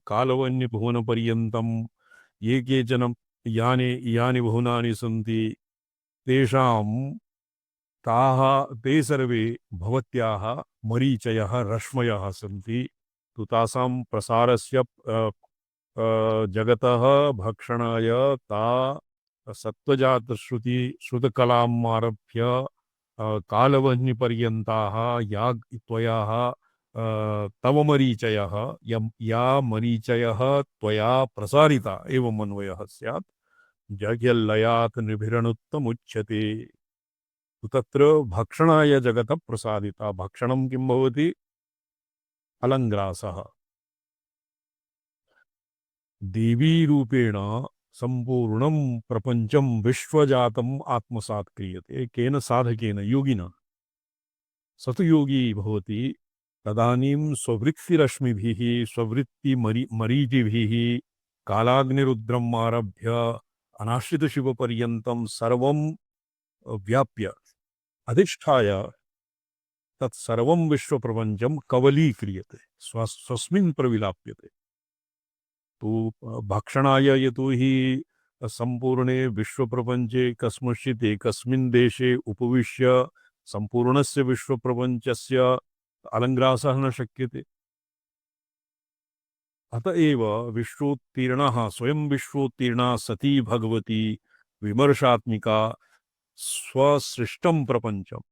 कालवन्यभुवनपर्यन्तं ये केचन यानि यानि भुवनानि सन्ति तेषां ताः ते सर्वे भवत्याः मरीचयः रश्मयः सन्ति। तु तासां प्रसारस्य जगतः भक्षणाय ता सत्त्वजातश्रुति श्रुतकलाम् आरभ्य कालवह्निपर्यन्ताः या त्वयाः तव मरीचयः या मरीचयः त्वया प्रसारिता एवम् अन्वयः स्यात्। जग्यल्लयात् निभिरणुत्तमुच्यते। तत्र भक्षणाय जगतः प्रसादिता। भक्षणं किं भवति? अलङ्ग्रासः। देवीरूपेण सम्पूर्णं प्रपञ्चं विश्वजातम् आत्मसात् क्रियते। केन साधकेन? योगिना। स तु योगी भवति। तदानीं स्ववृत्तिरश्मिभिः स्ववृत्तिमरीचिभिः कालाग्निरुद्रम् आरभ्य अनाश्रितशिवपर्यन्तं सर्वं व्याप्य अधिष्ठाय तत्सर्वं विश्वप्रपञ्चं कवलीक्रियते, स्वस्मिन् प्रविलाप्यते। तो भक्षणाय यतोहि संपूर्णे विश्वप्रपञ्चे कस्मश्चित् एकस्मिन् देशे उपविश्य संपूर्णस्य विश्वप्रपञ्चस्य अलङ्ग्रासः न शक्यते। अत एव विश्वोत्तीर्णः स्वयं विश्वोत्तीर्णा सती भगवती विमर्शात्मिका स्वसृष्टं प्रपञ्चम्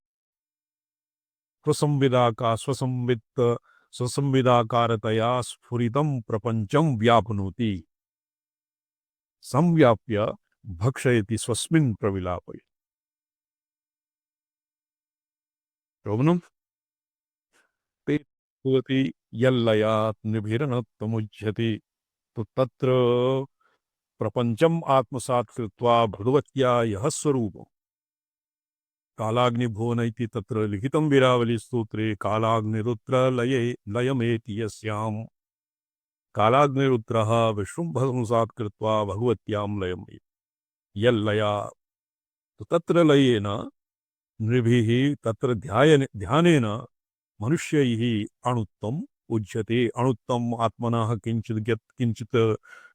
स्वसंविदाकारतया स्फुरितं प्रपञ्चं व्याप्नोति। संव्याप्य भक्षयति स्वस्मिन् प्रविलापयति। शोभनम्। ते भवति यल्लयात् निभिरनत्तमुच्यते। तो तत्र प्रपञ्चम् आत्मसात् कृत्वा भगवत्या यः स्वरूपम् कालाग्निभुवन इति तत्र लिखितं वीरावलीस्तोत्रे लयमेति यस्याम् कालाग्निरुद्रः विश्वं भस्मसात् कृत्वा भगवत्यां लयम् यल्लया। तो तत्र लयेन नृभिः तत्र ध्यानेन मनुष्यैः अणुत्वम् उच्यते। अणुत्वम् आत्मनः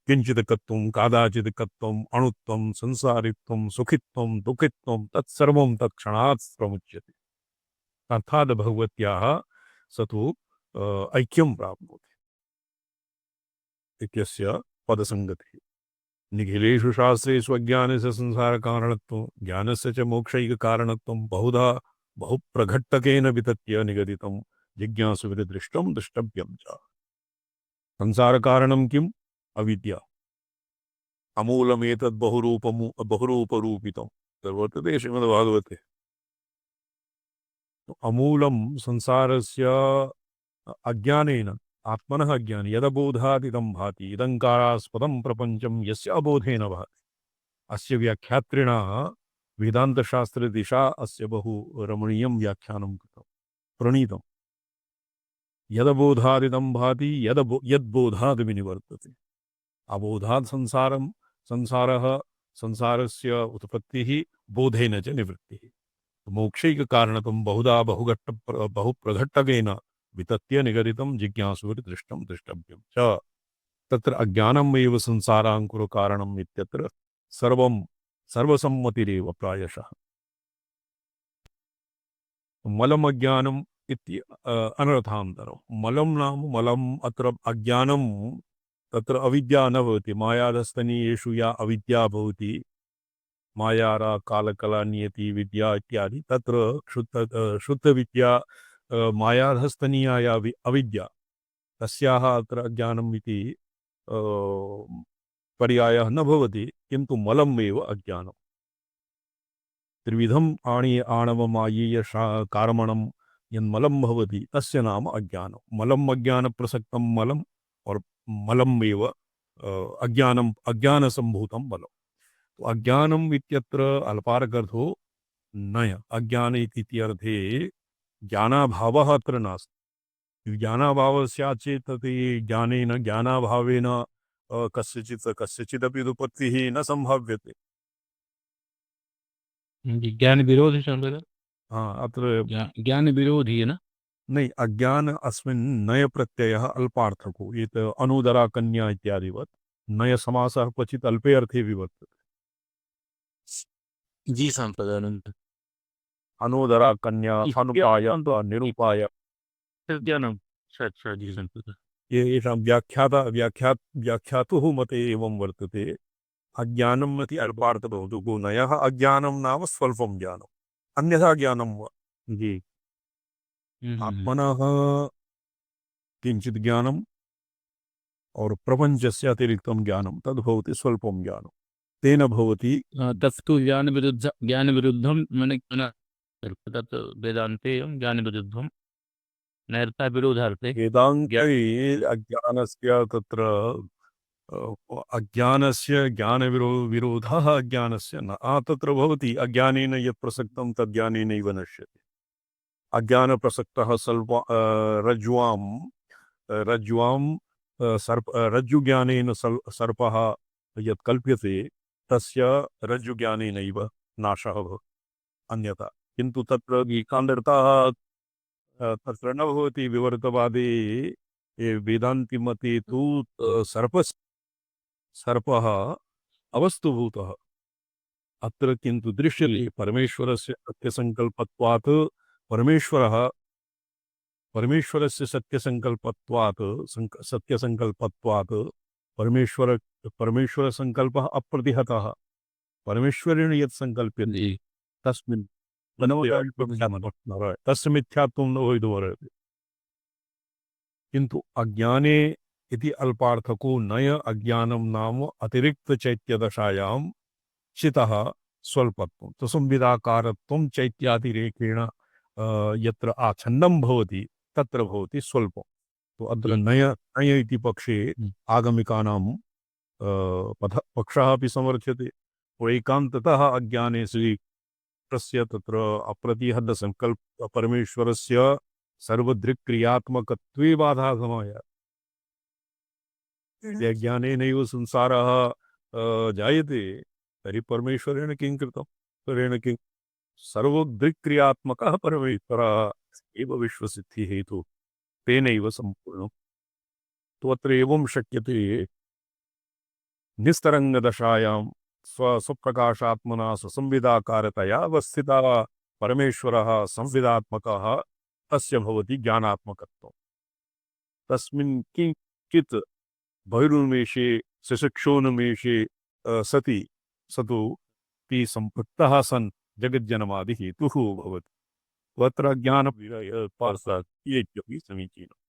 किञ्चित् कत्वं कादाचित् कत्वम् अणुत्वं संसारित्वं सुखित्वं दुःखित्वं तत्सर्वं तत्क्षणात् प्रमुच्यते। अर्थात् भगवत्याः स तु ऐक्यं प्राप्नोति इत्यस्य पदसङ्गतिः। निखिलेषु शास्त्रेषु अज्ञानस्य संसारकारणत्वं ज्ञानस्य च मोक्षैककारणत्वं बहुधा बहुप्रघट्टकेन वितत्य निगदितं जिज्ञासुभिर्दृष्टं द्रष्टव्यं च। संसारकारणं किम्? अविद्या। अमूलमेतद् बहुरूपरूपितं वर्तते श्रीमद्भागवते। अमूलं संसारस्य अज्ञानेन आत्मनः अज्ञाने यदबोधादिदं भाति इदङ्कारास्पदं प्रपञ्चं यस्य अबोधेन भाति। अस्य व्याख्यात्रिणा वेदान्तशास्त्रदिशा अस्य बहु रमणीयं व्याख्यानं कृतं प्रणीतं। यदबोधादिदं भाति यद्बोधाद् विनिवर्तते। अबोधात् संसारः संसारस्य उत्पत्तिः बोधेन च निवृत्तिः। मोक्षैककारणत्वं बहुधा बहुप्रघट्टकेन वितत्य निगदितं जिज्ञासुभिर्दृष्टं द्रष्टव्यं च। तत्र अज्ञानमेव संसाराङ्कुरकारणम् इत्यत्र सर्वसम्मतिरेव प्रायशः। मलम् अज्ञानम् इति अनर्थान्तरम्। मलं नाम मलम् अत्र अज्ञानं तत्र अविद्या न भवति। मायादस्तनीयेषु या अविद्या भवति मायारा कालकला नियति विद्या इत्यादि तत्र शुद्धविद्या मायाधस्तनीया या अविद्या तस्याः अत्र अज्ञानम् इति पर्यायः न भवति, किन्तु मलम् एव अज्ञानम्। त्रिविधम् आणवमायेय कारमणं यन्मलं भवति तस्य नाम अज्ञानं। मलम् अज्ञानप्रसक्तं मलम् और मलम् एव अज्ञानसम्भूतं मलम्। तो अज्ञानम् इत्यत्र अल्पारगर्थो नय। अज्ञान इति अर्थे ज्ञानाभावः अत्र नास्ति। ज्ञानाभावः स्यात् चेत् तत् ज्ञानेन ज्ञानाभावेन कस्यचिदपि उत्पत्तिः न सम्भाव्यते। ज्ञान विरोधी चल रहा है। हाँ, अत्र ज्ञान विरोधी है ना। नहीं, अज्ञान अस्मिन् नय प्रत्ययः अल्पार्थको, ये तो अनुदरा कन्या इत्यादिवत् नय समासः क्वचित् अल्पे अर्थे विवर्तते। जी संपदानंद। अनुदरा कन्या अनुपाय निरूपाय, ज्ञानम। अच्छा अच्छा जी संपदा। ये येषां व्याख्यातुः मते एवं वर्तते। अज्ञानम् इति अल्पार्थ भवतु, को नयः अज्ञानं नाम स्वल्पं ज्ञानम्, अन्यथा ज्ञानं वा। जी। आत्मनः किञ्चित् ज्ञानम् और प्रपञ्चस्य अतिरिक्तं ज्ञानं तद्भवति स्वल्पं ज्ञानं, तेन भवति तत्तु ज्ञान विरुद्धम मैंने तत् वेदांते ज्ञान विरुद्धम नैरता विरोधार्थे वेदान्ते अज्ञानस्य तत्र अज्ञानस्य विरोधः अज्ञानस्य न तत्र भवति। अज्ञानेन यत् प्रसक्तं तज्ज्ञानेनैव नश्यते। अज्ञानप्रसक्तः रज्ज्वां रज्ज्वां रज्जुज्ञानेन सर्पः यत् कल्प्यते तस्य रज्जुज्ञानेनैव नाशः भवति अन्यथा। किन्तु तत्र एकान्तरतः तत्र न भवति। विवर्तवादे वेदान्तिमते तु सर्पः अवस्तुभूतः अत्र, किन्तु दृश्यते परमेश्वरस्य सत्यसङ्कल्पत्वात् परमेश्वरः परमेश्वरस्य सत्यसङ्कल्पत्वात् सत्यसङ्कल्पत्वात् परमेश्वरसङ्कल्पः अप्रतिहतः। परमेश्वरेण यत् सङ्कल्प्यते तस्मिन् तस्य मिथ्यात्वं न भवितुमर्हति। किन्तु अज्ञाने इति अल्पार्थको नय अज्ञानं नाम अतिरिक्तचैत्यदशायां चितः स्वल्पत्वं तो संविदाकारत्वं चैत्यातिरेकेण यत्र आच्छन्नं भवति तत्र भवति स्वल्पं। तो अत्र नय नय इति पक्षे आगमिकानां पक्षः अपि समर्थ्यते। एकान्ततः अज्ञाने श्रीकृष्णस्य तत्र अप्रतिहतसङ्कल्प परमेश्वरस्य सर्वदृक्क्रियात्मकत्वे बाधा समायाति। ज्ञानेनैव संसारः जायते तर्हि परमेश्वरेण किं कृतं? परमेश्वरेण किं? सर्वदृक्क्रियात्मकः परमेश्वरः एव विश्वसिद्धिः हेतुः, तेनैव सम्पूर्णम्। तो अत्र एवं शक्यते निस्तरङ्गदशायां स्वप्रकाशात्मना स्वसंविदाकारतया अवस्थितः परमेश्वरः संविदात्मकः तस्य भवति ज्ञानात्मकत्वम्। तस्मिन् किञ्चित् बहिरुन्मेषे सशिक्षोन्मेषे सति सतु पि सम्पृक्तः सन् जगज्जनमादि हेतुः भवति। तत्र ज्ञानपार्थक्येत्यपि समीचीनम्।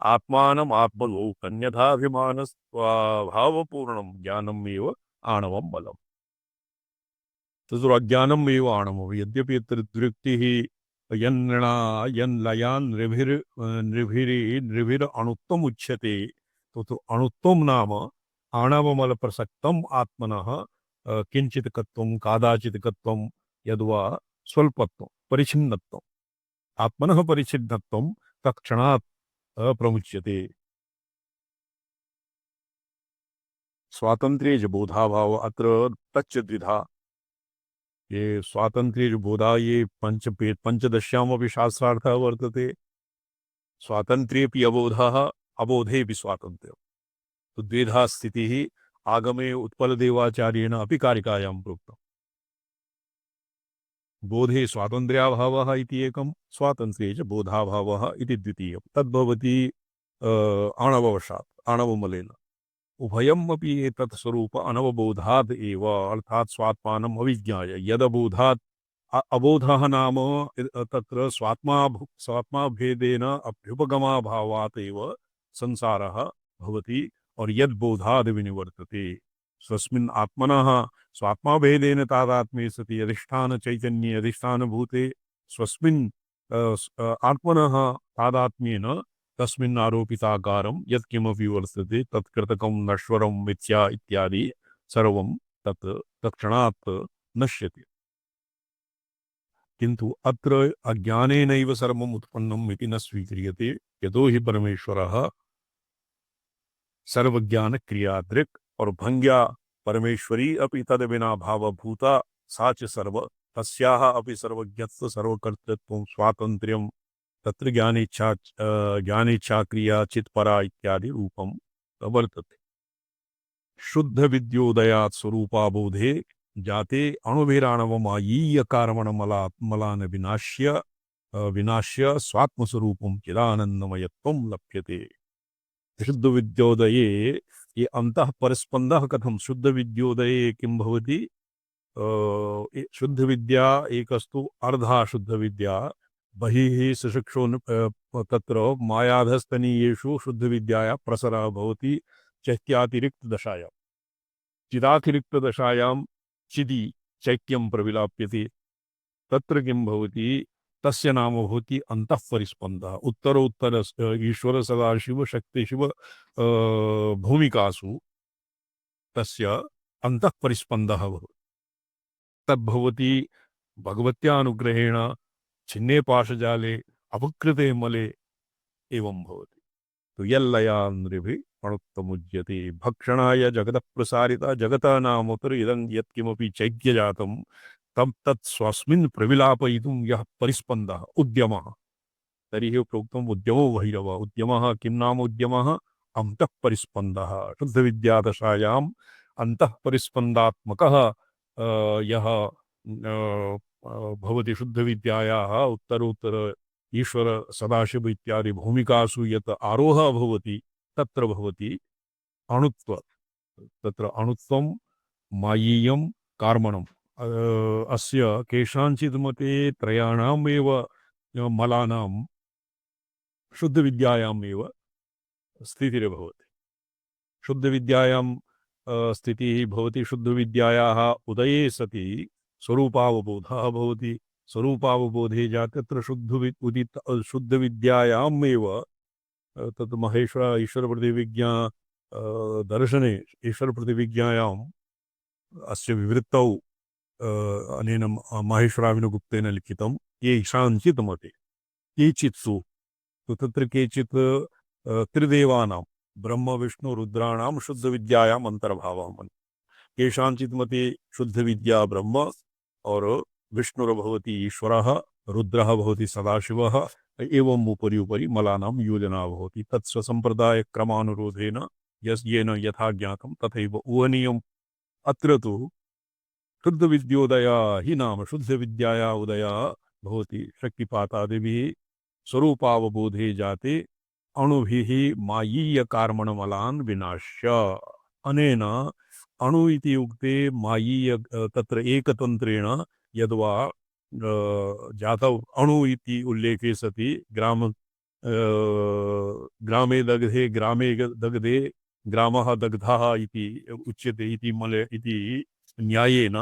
आत्मानम् आत्मनो अन्यथाभिमानस्वभावपूर्णं ज्ञानमेव आणवं बलम्। तत्र अज्ञानमेव आणवम्। यद्यपि यत्र दृक्तिः यन्नृणा यन्लयान् नृभिर अणुत्वम् उच्यते, तो अणुत्वं नाम आणवमलप्रसक्तम् आत्मनः किञ्चित्कत्वं कादाचित्कत्वं यद्वा स्वल्पत्वं परिच्छिन्नत्वम् आत्मनः परिच्छिन्नत्वं तत्क्षणात् अप्रमुच्यते। स्वातन्त्र्ये बोधाभाव अत्र तच्च द्विधा। ये स्वातन्त्र्ये बोधा ये पंचदश्यामपि शास्त्रार्थः वर्तते। स्वातन्त्र्येऽपि अबोधः अबोधेऽपि स्वातन्त्र्यम्। तो द्विधा स्थितिः आगमे उत्पलदेवाचार्येण अपि कारिकायां प्रोक्तम्। बोधे स्वातन्त्र्याभावः इति एकं, स्वातन्त्र्ये च बोधाभावः इति द्वितीयं। तद्भवति आणववशात् आणवमलेन। उभयम् अपि एतत् स्वरूप अनवबोधात् एव, अर्थात् स्वात्मानम् अविज्ञाय। यदबोधात् अबोधः नाम तत्र स्वात्माभेदेन अभ्युपगमाभावात् एव संसारः भवति, और यद्बोधाद् विनिवर्तते। स्वस्मिन् आत्मनः स्वात्माभेदेन तादात्म्ये सति अधिष्ठानचैतन्ये अधिष्ठानभूते स्वस्मिन् आत्मनः तादात्म्येन तस्मिन् आरोपिताकारं यत्किमपि वर्तते तत्कृतकं नश्वरं मिथ्या इत्यादि सर्वं तत्क्षणात् नश्यते। किन्तु अत्र अज्ञानेनैव सर्वम् उत्पन्नम् इति न स्वीक्रियते। यतो हि परमेश्वरः सर्वज्ञानक्रियादृक् और भंग्या परमेश्वरी अपि तद बिना भावभूता सा च सर्व तस्याः अपि सर्वज्ञत्व सर्वकर्तृत्वं स्वातन्त्र्यं तत्र ज्ञानेच्छा क्रिया चित्परा इत्यादि रूपं वर्तते। शुद्ध विद्योदयात् स्वरूपाबोधे जाते अणुभिराणवमायीय मलान विनाश्य स्वात्मस्वरूपं चिदानंदमयत्वं लभ्यते। शुद्ध विद्योदये ये अंतः परस्पंदः कथम शुद्ध विद्योदये किं भवति? शुद्ध विद्या एकस्तु अर्धा शुद्ध विद्या बहिः सशिक्षो तत्र मायाधस्तनीयेषु शुद्ध विद्याया प्रसरः भवति चैत्यातिरिक्त दशायां। चिदातिरिक्त दशायां चिदि चैत्यं प्रविलाप्यते। तत्र किं भवति? तस्य नाम भवति अंतः परिस्पंदः। उत्तरोत्तर ईश्वर सदाशिव शक्ति शिव भूमिकासु तस्य अंतः परिस्पंदः भवति। तद्भवति भगवत्या अनुग्रहेण छिन्ने पाशजाले अपकृते मले एवं भवति। तो यल्लया नृभिः अणुत्तमुज्यते भक्षणाय जगतः प्रसारिता जगतः नामोत्तर इदं यत्किमपि चैत्यजातं तम तत् स्वस्मिन् प्रविलापयितुं यः परिस्पन्दः उद्यमः। तर्हि प्रोक्तम् उद्यमो भैरव। उद्यमः किं नाम उद्यमः? अन्तः परिस्पन्दः। शुद्ध विद्यादशायाम् अन्तः परिस्पन्दात्मकः यः भवति शुद्ध विद्यायाः उत्तरोत्तर ईश्वर सदाशिव इत्यादि भूमिकासु यत् आरोहः भवति तत्र भवति अणुत्व। तत्र अणुत्वं मायीयं कार्मणम्। अस्य केषाञ्चित् मते त्रयाणाम् एव मलानां शुद्ध विद्यायामेव स्थितिर्भवति। शुद्ध विद्यायां स्थितिः भवति। शुद्ध विद्यायाः उदये सति स्वरूपावबोधः भवति। स्वरूपावबोधे जाते तत्र शुद्ध विद्यायामेव तत् महेश्वर ईश्वर प्रतिविज्ञा दर्शने ईश्वर प्रतिविज्ञायाम् अस्य विवृत्तौ अनेन माहेश्वराविनुगुप्तेन लिखितं केषाञ्चित् मते केचित्सु। तो तत्र केचित् त्रिदेवानां ब्रह्म विष्णु रुद्राणां शुद्ध विद्यायाम् अंतर्भावः। केषाञ्चित् मते शुद्ध विद्या ब्रह्म और विष्णुर्भवति ईश्वरः रुद्रः भवति सदाशिवः एवं उपरि उपरि मलानां योजना भवति। तत्स्वसम्प्रदाय क्रमानुरोधेन येन यथा ज्ञातं तथैव ऊहनीयम्। अत्र तु शुद्ध विद्योदया हि नाम शुद्ध विद्याया उदया भवति शक्तिपातादिभिः स्वरूपावबोधे जाते अणुभिः मायीय कार्मणमलान् विनाश्य। अनेन अणु इति उक्ते मायीय तत्र एकतन्त्रेण यद्वा जातौ अणु इति उल्लेखे सति ग्रामे दग्धे ग्रामः दग्धः इति उच्यते इति मले इति न्यायेन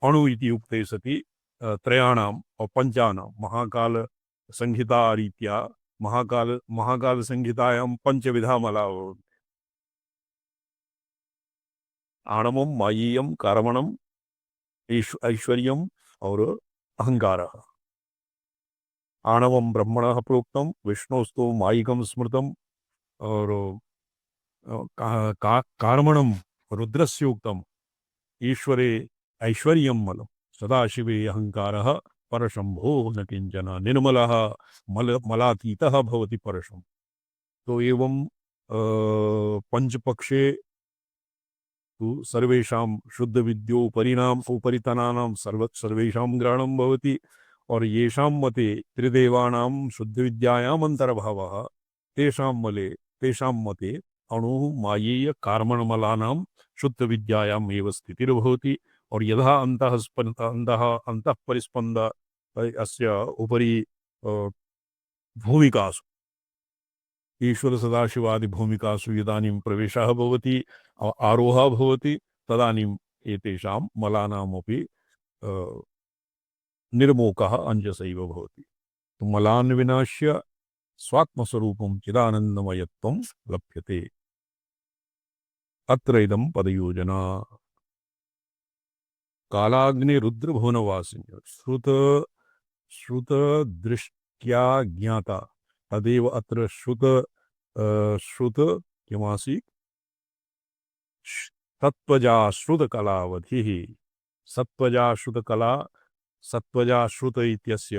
अणु इति उक्ते सति त्रयाणां पञ्चानां महाकाल संहिता रीत्या महाकाल संहितायां पंचविधा मला भवन्ति। आणवं मायीयं कारमणं ऐश्वर्यं और अहंकारः। आणवं ब्रह्मणः प्रोक्तं विष्णोस्तु मायिकं स्मृतं और कारमणं रुद्रस्य उक्तं ईश्वरे ऐश्वर्यं मलं सदाशिवे अहंकारः परशंभो न किंचन निर्मलः मलातीतः भवति परशं। तो एवं पंचपक्षे तु सर्वेषां शुद्ध विद्योपरिणाम उपरितनानां सर्वेषां ग्रहणं भवति और येषां मते त्रिदेवानां शुद्ध विद्यायाम् अंतर्भावः तेषां मते अणुः मायेय कार्मणमलानां शुद्ध विद्यायाम् एव स्थितिर्भवति। और यदा अंतः परिस्पंद अस्य उपरि भूमिकासु ईश्वर सदाशिवादि भूमिकासु इदानीं प्रवेशः भवति आरोहः भवति तदानीम् एतेषां मलानामपि निर्मोकः अंजसैव भवति। तो मलान् विनाश्य स्वात्मस्वरूपं चिदानन्दमयत्वं लभ्यते। अत्र इदं पदयोजना कालाग्निरुद्रभुवनवासिन्य श्रुत दृष्ट्या ज्ञाता तदेव अत्र श्रुत किमासीत् सत्त्वजाश्रुतकलावधिः। सत्त्वजाश्रुतकला सत्त्वजाश्रुत इत्यस्य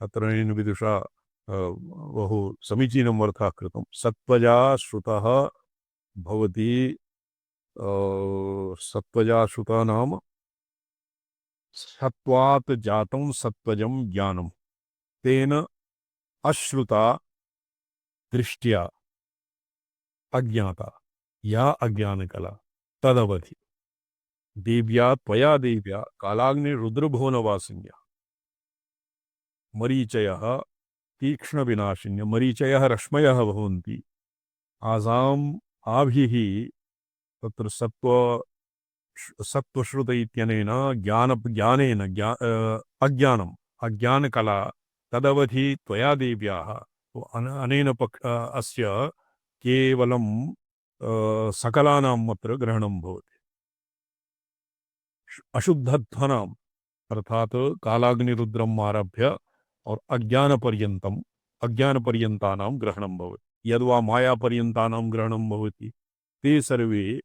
अत्र विदुषा बहु समीचीनम् अर्थः कृतं। सत्त्वजा श्रुतः भवति, सत्त्वजा श्रुतः नाम सत्त्वात् जातं सत्त्वजं ज्ञानं तेन अश्रुता दृष्ट्या अज्ञाता या अज्ञानकला तदवधि देव्या त्वया देव्या कालाग्निरुद्रभुवनवासिन्या मरीचयः तीक्ष्णविनाशिन्य मरीचयः रश्मयः भवन्ति आसाम् आभिः तत्र सत्त्वश्रुत इत्यनेन ज्ञानेन अज्ञानम् अज्ञानकला तदवधि त्वया देव्याः अनेन अस्य केवलं सकलानाम् अत्र ग्रहणं भवति। अशुद्धध्वनाम् अर्थात कालाग्निरुद्रम् आरभ्य और अज्ञानपर्यन्तानां ग्रहणं भवति। यद्वा मायापर्यन्तानां ग्रहणं भवति ते सर्वे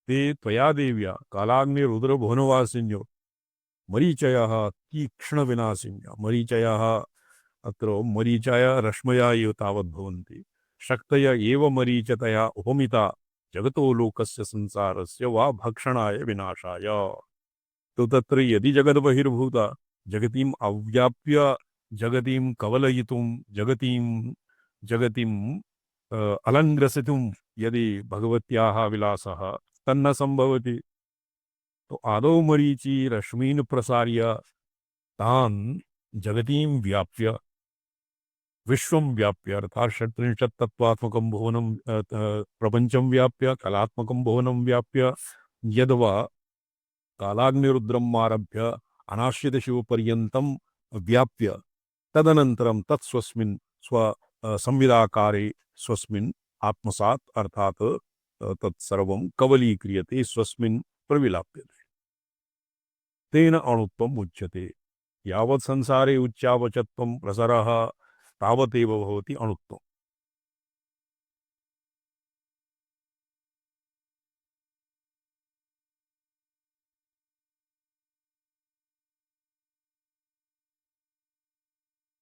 ते त्वया देव्या कालाग्निरुद्रभुवनवासिन्यो मरीचयः तीक्ष्णविनाशिन्यः मरीचयः अत्र मरीचय रश्मया एव तावत् भवन्ति शक्तय एव मरीचतया उपमिता जगतो लोकस्य संसारस्य वा भक्षणाय विनाशाय। तो तत्र यदि जगद्बहिर्भूता जगतीम् अव्याप्य जगतीं कवलयितुं जगतीं अलङ्ग्रसितुं यदि भगवत्याः विलासः तन्न संभवति। तो आदौ मरीचि रश्मीन् प्रसार्य तान् जगतीं व्याप्य विश्वं व्याप्य अर्थात् 36 तत्त्वात्मकं भुवनं प्रपञ्चं व्याप्य कलात्मकं भुवनं व्याप्य यद्वा कालाग्निरुद्रम् आरभ्य अनाश्रितशिवपर्यन्तं व्याप्य तदनन्तरं तत्स्वस्मिन् संविदाकारे स्वस्मिन् आत्मसात् अर्थात् तत्सर्वं कवलीक्रियते स्वस्मिन् प्रविलाप्यते तेन अणुत्वम् उच्यते। यावत् संसारे उच्चावचत्वं प्रसरः तावदेव भवति अणुत्वम्।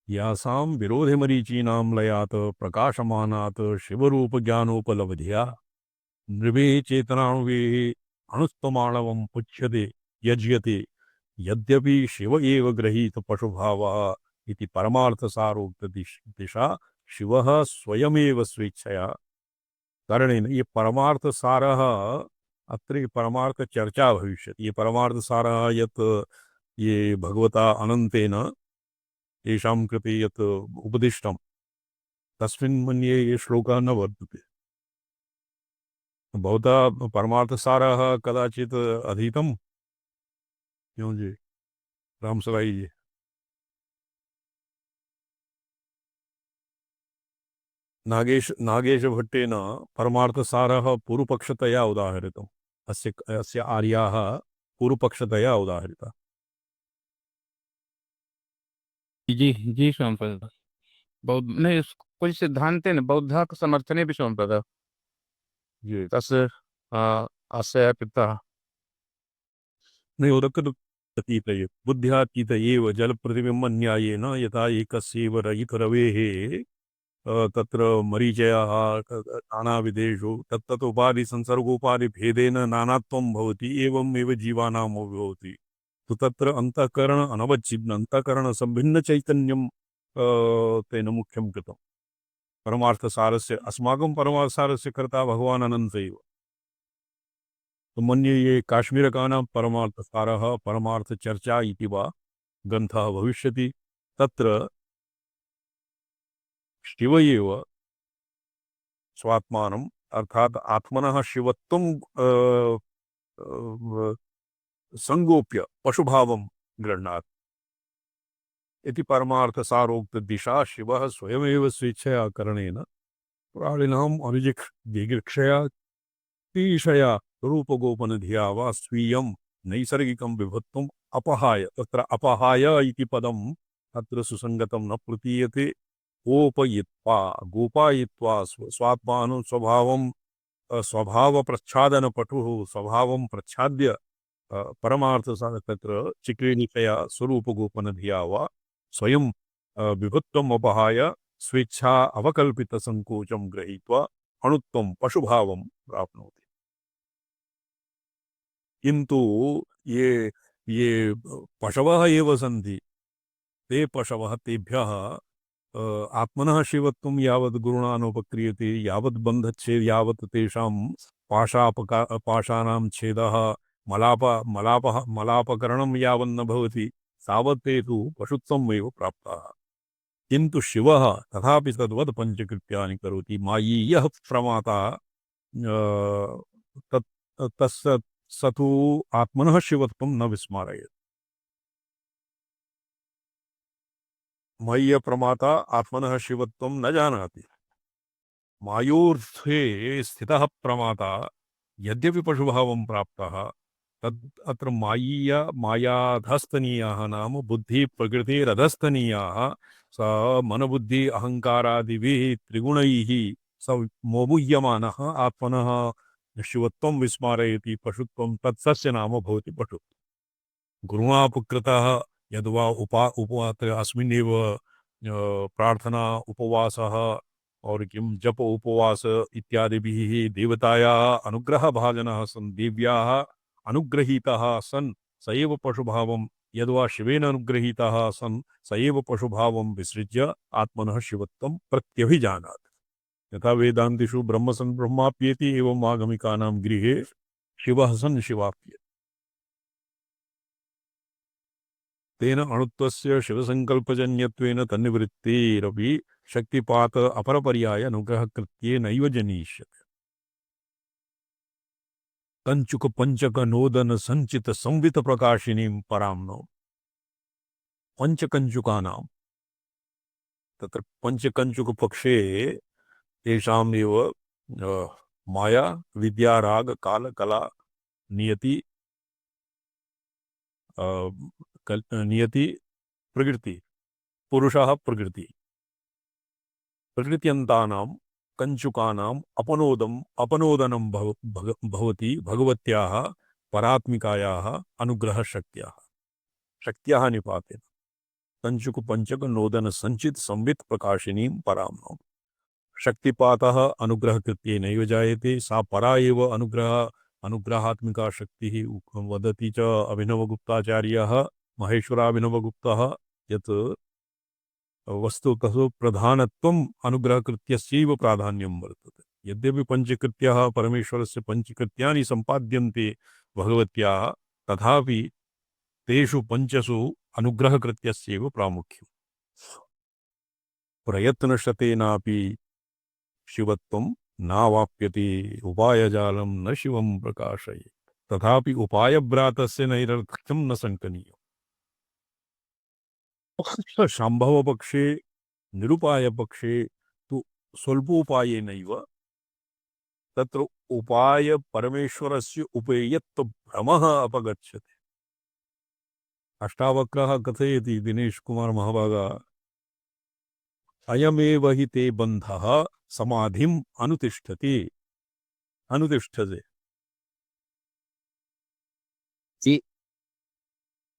यासां विरोधमरीचीनां लयात् प्रकाशमानात् शिवरूपज्ञानोपलब्ध्या नृभे चेतनाणुवेः अणुत्वमाणवं पुच्छ्यते यज्यते यद्यपि शिव एव गृहीत पशुभावः इति परमार्थसारोक्त दिशा शिवः स्वयमेव स्वेच्छया करणेन ये परमार्थसारः अत्र परमार्थ चर्चा भविष्यति। ये परमार्थसारः यत् ये भगवता अनन्तेन येषां कृते यत् उपदिष्टं तस्मिन् मन्ये ये श्लोकः न वर्तते। भवता परमार्थसारः कदाचित् अधीतं क्यों जी रामसराई जी? नागेश भट्टेन परमार्थसारः पूर्वपक्षतया उदाहरितम्। अस्य आर्याः पूर्वपक्षतया उदाहरिता। जी जी स्वामी प्रदा बौद्ध नहीं कुछ सिद्धांत है बौद्ध समर्थने भी स्वामी प्रदा जी तस्य अस्य पिता नहीं उदकतीत बुद्ध्यातीत एव जलप्रतिबिम्बन्यायेन यथा एकस्यैव रविः तत्र मरीचयः नानाविधेषु तत्तदुपाधिसंसर्गोपाधिभेदेन नानात्वं भवति एवमेव जीवानां भवति। तो तत्र अंतःकरण अनवच्छिन्न अंतःकरण संभिन्न चैतन्यं तेन मुख्यं कृतं। परमार्थसारस्य अस्माकं परमार्थसारस्य कर्ता भगवान् अनन्त एव। तो मन्ये ये काश्मीरकानां परमार्थसारः परमार्थचर्चा इति वा ग्रन्थः भविष्यति। तत्र शिव एव स्वात्मानम् अर्थात् आत्मनः शिवत्वं संगोप्य पशुभावं गृह्णाति इति परमार्थसारोक्त दिशा शिवः स्वयमेव स्वेच्छया करणेन प्राणिनाम् जिगीक्षया तीषया रूपगोपनधिया वा स्वीयं नैसर्गिकं विभुत्वम् अपहाय तत्र अपहाय इति पदम् अत्र सुसंगतं न प्रतीयते। गोपयित्वा गोपायित्वा स्वात्मानं स्वभावं स्वभावप्रच्छादनपटुः स्वभावं प्रच्छाद्य परमार्थसार तत्र चिक्रीनिकया स्वरूपगोपनधिया वा स्वयं विभुत्वम् अपहाय स्वेच्छा अवकल्पितसङ्कोचं गृहीत्वा अणुत्वं पशुभावं प्राप्नोति। किन्तु ये पशवः एव सन्ति, ते पशवः तेभ्यः आत्मनः शिवत्वं यावत् गुरुणा नोपक्रियते, यावत् बन्धच्छेद, यावत् तेषां पाशानां छेदः, मलापकरणं यावन्न भवति, तावत् ते तु पशुत्वमेव प्राप्ताः। किन्तु शिवः तथापि तद्वत् पञ्चकृत्यानि करोति। मायी यः प्रमाता तत् तस्य स तु आत्मनः शिवत्वं न विस्मारयेत्। मय्य प्रमाता आत्मनः शिवत्वं न जानाति। मायोर्थे स्थितः प्रमाता यद्यपि पशुभावं प्राप्तः, तद् अत्र मायाधस्तनीयाः नाम बुद्धि प्रकृतिरधस्तनीयाः, स मनबुद्धि अहङ्कारादिभिः त्रिगुणैः स मोमुह्यमानः आत्मनः शिवत्वं विस्मारयति। पशुत्वं तत्सस्य नाम भवति पशुत्वम्। गुरुणापकृतः यद्वा अस्मिन्नेव प्रार्थना उपवासः और किं जप उपवास इत्यादिभिः देवतायाः अनुग्रहभाजनः सन्, देव्याः अनुग्रहीतः सन् स एव पशुभावं, यद्वा शिवेन अनुग्रहीतः सन् स एव पशुभावं विसृज्य आत्मनः शिवत्वं प्रत्यभिजानाति। यथा वेदान्तिषु ब्रह्म सन् ब्रह्माप्येति एवं आगमिकानां गृहे शिवः सन् शिवाप्येति। तेन अणुत्वस्य शिवसङ्कल्पजन्यत्वेन तन्निवृत्तिरपि शक्तिपात अपरपर्याय अनुग्रहकृत्ये नैव जनीष्यते। कंचुक पंचक नोदन संचित संवित प्रकाशिनीं पराम्नो पंचकंचुकानां, तत्र पंचकंचुक पक्षे तेषामेव माया विद्या राग काल कला नियति नियति प्रकृति, पुरुषः प्रकृति, प्रकृत्यन्तानां कंचुकानाम् अपनोदनं भवति भगवत्याः परात्मिकायाः अनुग्रहशक्त्याः, शक्त्याः निपातेन। कंचुक पंचक नोदन संचित संवित प्रकाशिनीं पराम्नो। शक्तिपातः अनुग्रहकृत्ये नैव जायते, सा परा एव अनुग्रहात्मिका शक्तिः। वदति च अभिनवगुप्ताचार्यः, महेश्वराभिनवगुप्तः, यत् वस्तुतः प्रधानत्वम् अनुग्रहकृत्यस्यैव प्राधान्यं वर्तते। यद्यपि पंचकृत्याः परमेश्वरस्य पंचकृत्यानि सम्पाद्यन्ते भगवत्याः, तथापि तेषु पंचसु अनुग्रहकृत्यस्यैव प्रामुख्यम्। प्रयत्नशतेनापि शिवत्वं नावाप्यते, उपायजालं न शिवं प्रकाशयेत्, तथापि उपायभ्रातस्य नैरर्थक्यं न शङ्कनीयम्। शाम्भव पक्षे निरुपाय पक्षे तु स्वल्पोपायेनैव तत्र उपाय परमेश्वरस्य उपेयत्व भ्रमः अपगच्छति। अष्टावक्रः कथयति दिनेश कुमार महाभागा, अयमेव हि ते बन्धः समाधिम् अनुतिष्ठते।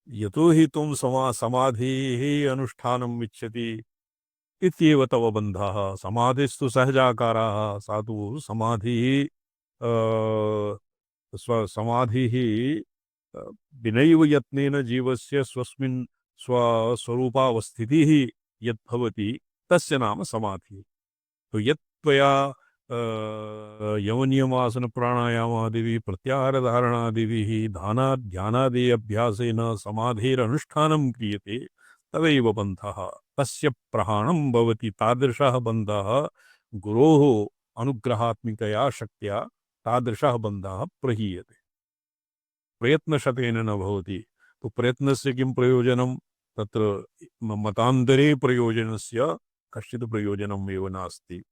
यतो हि तुम समाधेः अनुष्ठानम् इच्छति इत्येव तव बन्धः। समाधिस्तु सहजाकाराः, सा तु समाधिः समाधिः विनैव यत्नेन जीवस्य स्वस्मिन् स्वस्वरूपावस्थितिः यत् भवति तस्य नाम समाधिः। तो यत् त्वया यमनियमासन प्राणायामादिभिः प्रत्याहारधारणादिभिः ध्यानादि अभ्यासेन समाधेरनुष्ठानं क्रियते, तदैव बन्धः तस्य प्रहाणं भवति। तादृशः बन्धः गुरोः अनुग्रहात्मिकया शक्त्या तादृशः बन्धः प्रहीयते। प्रयत्नशतेन न भवति। तो प्रयत्नस्य किं प्रयोजनं? तत्र मतान्तरे प्रयोजनस्य कश्चित् प्रयोजनम् एव नास्ति।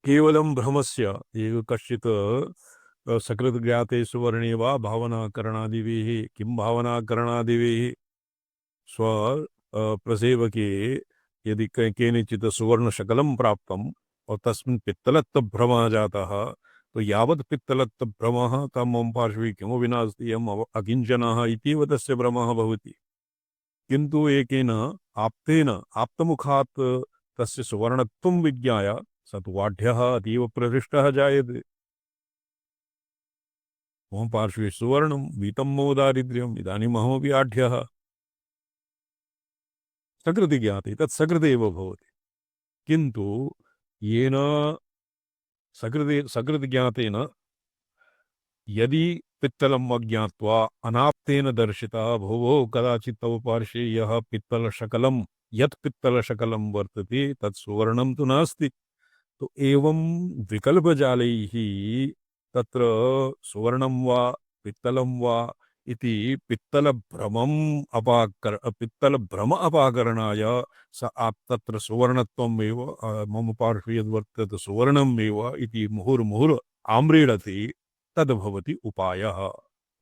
केवलं भ्रमस्य एव कश्चित् सकृत् ज्ञाते सुवर्णे वा भावनाकरणादिभिः, किं भावनाकरणादिभिः, स्व प्रसेवके यदि केनचित् सुवर्णशकलं प्राप्तं और तस्मिन् पित्तलत्वभ्रमः जातः, तो यावत् पित्तलत्वभ्रमः तं मम पार्श्वे किमपि नास्ति, अहम् अकिञ्चनः इत्येव तस्य भ्रमः भवति। किन्तु एकेन आप्तेन आप्तमुखात् तस्य सुवर्णत्वं विज्ञाय स तु वाढ्यः अतीव प्रहृष्टः जायते। मम पार्श्वे सुवर्णं वीतं मम दारिद्र्यम्, इदानीम् अहमपि आढ्यः। सकृति ज्ञाते तत् सकृदेव भवति। किन्तु येन सकृति ज्ञातेन यदि पित्तलम् अज्ञात्वा अनाप्तेन दर्शिता भोः कदाचित् तव पार्श्वे यः पित्तलशकलं यत् पित्तलशकलं वर्तते तत् सुवर्णं तु नास्ति। तो एवं विकल्पजालैः तत्र सुवर्णं वा पित्तलं वा इति पित्तलभ्रम अपाकरणाय तत्र सुवर्णत्वम् एव मम पार्श्वे यद्वर्तते सुवर्णम् एव इति मुहुर्मुहुर् आम्रीडति तद्भवति उपायः।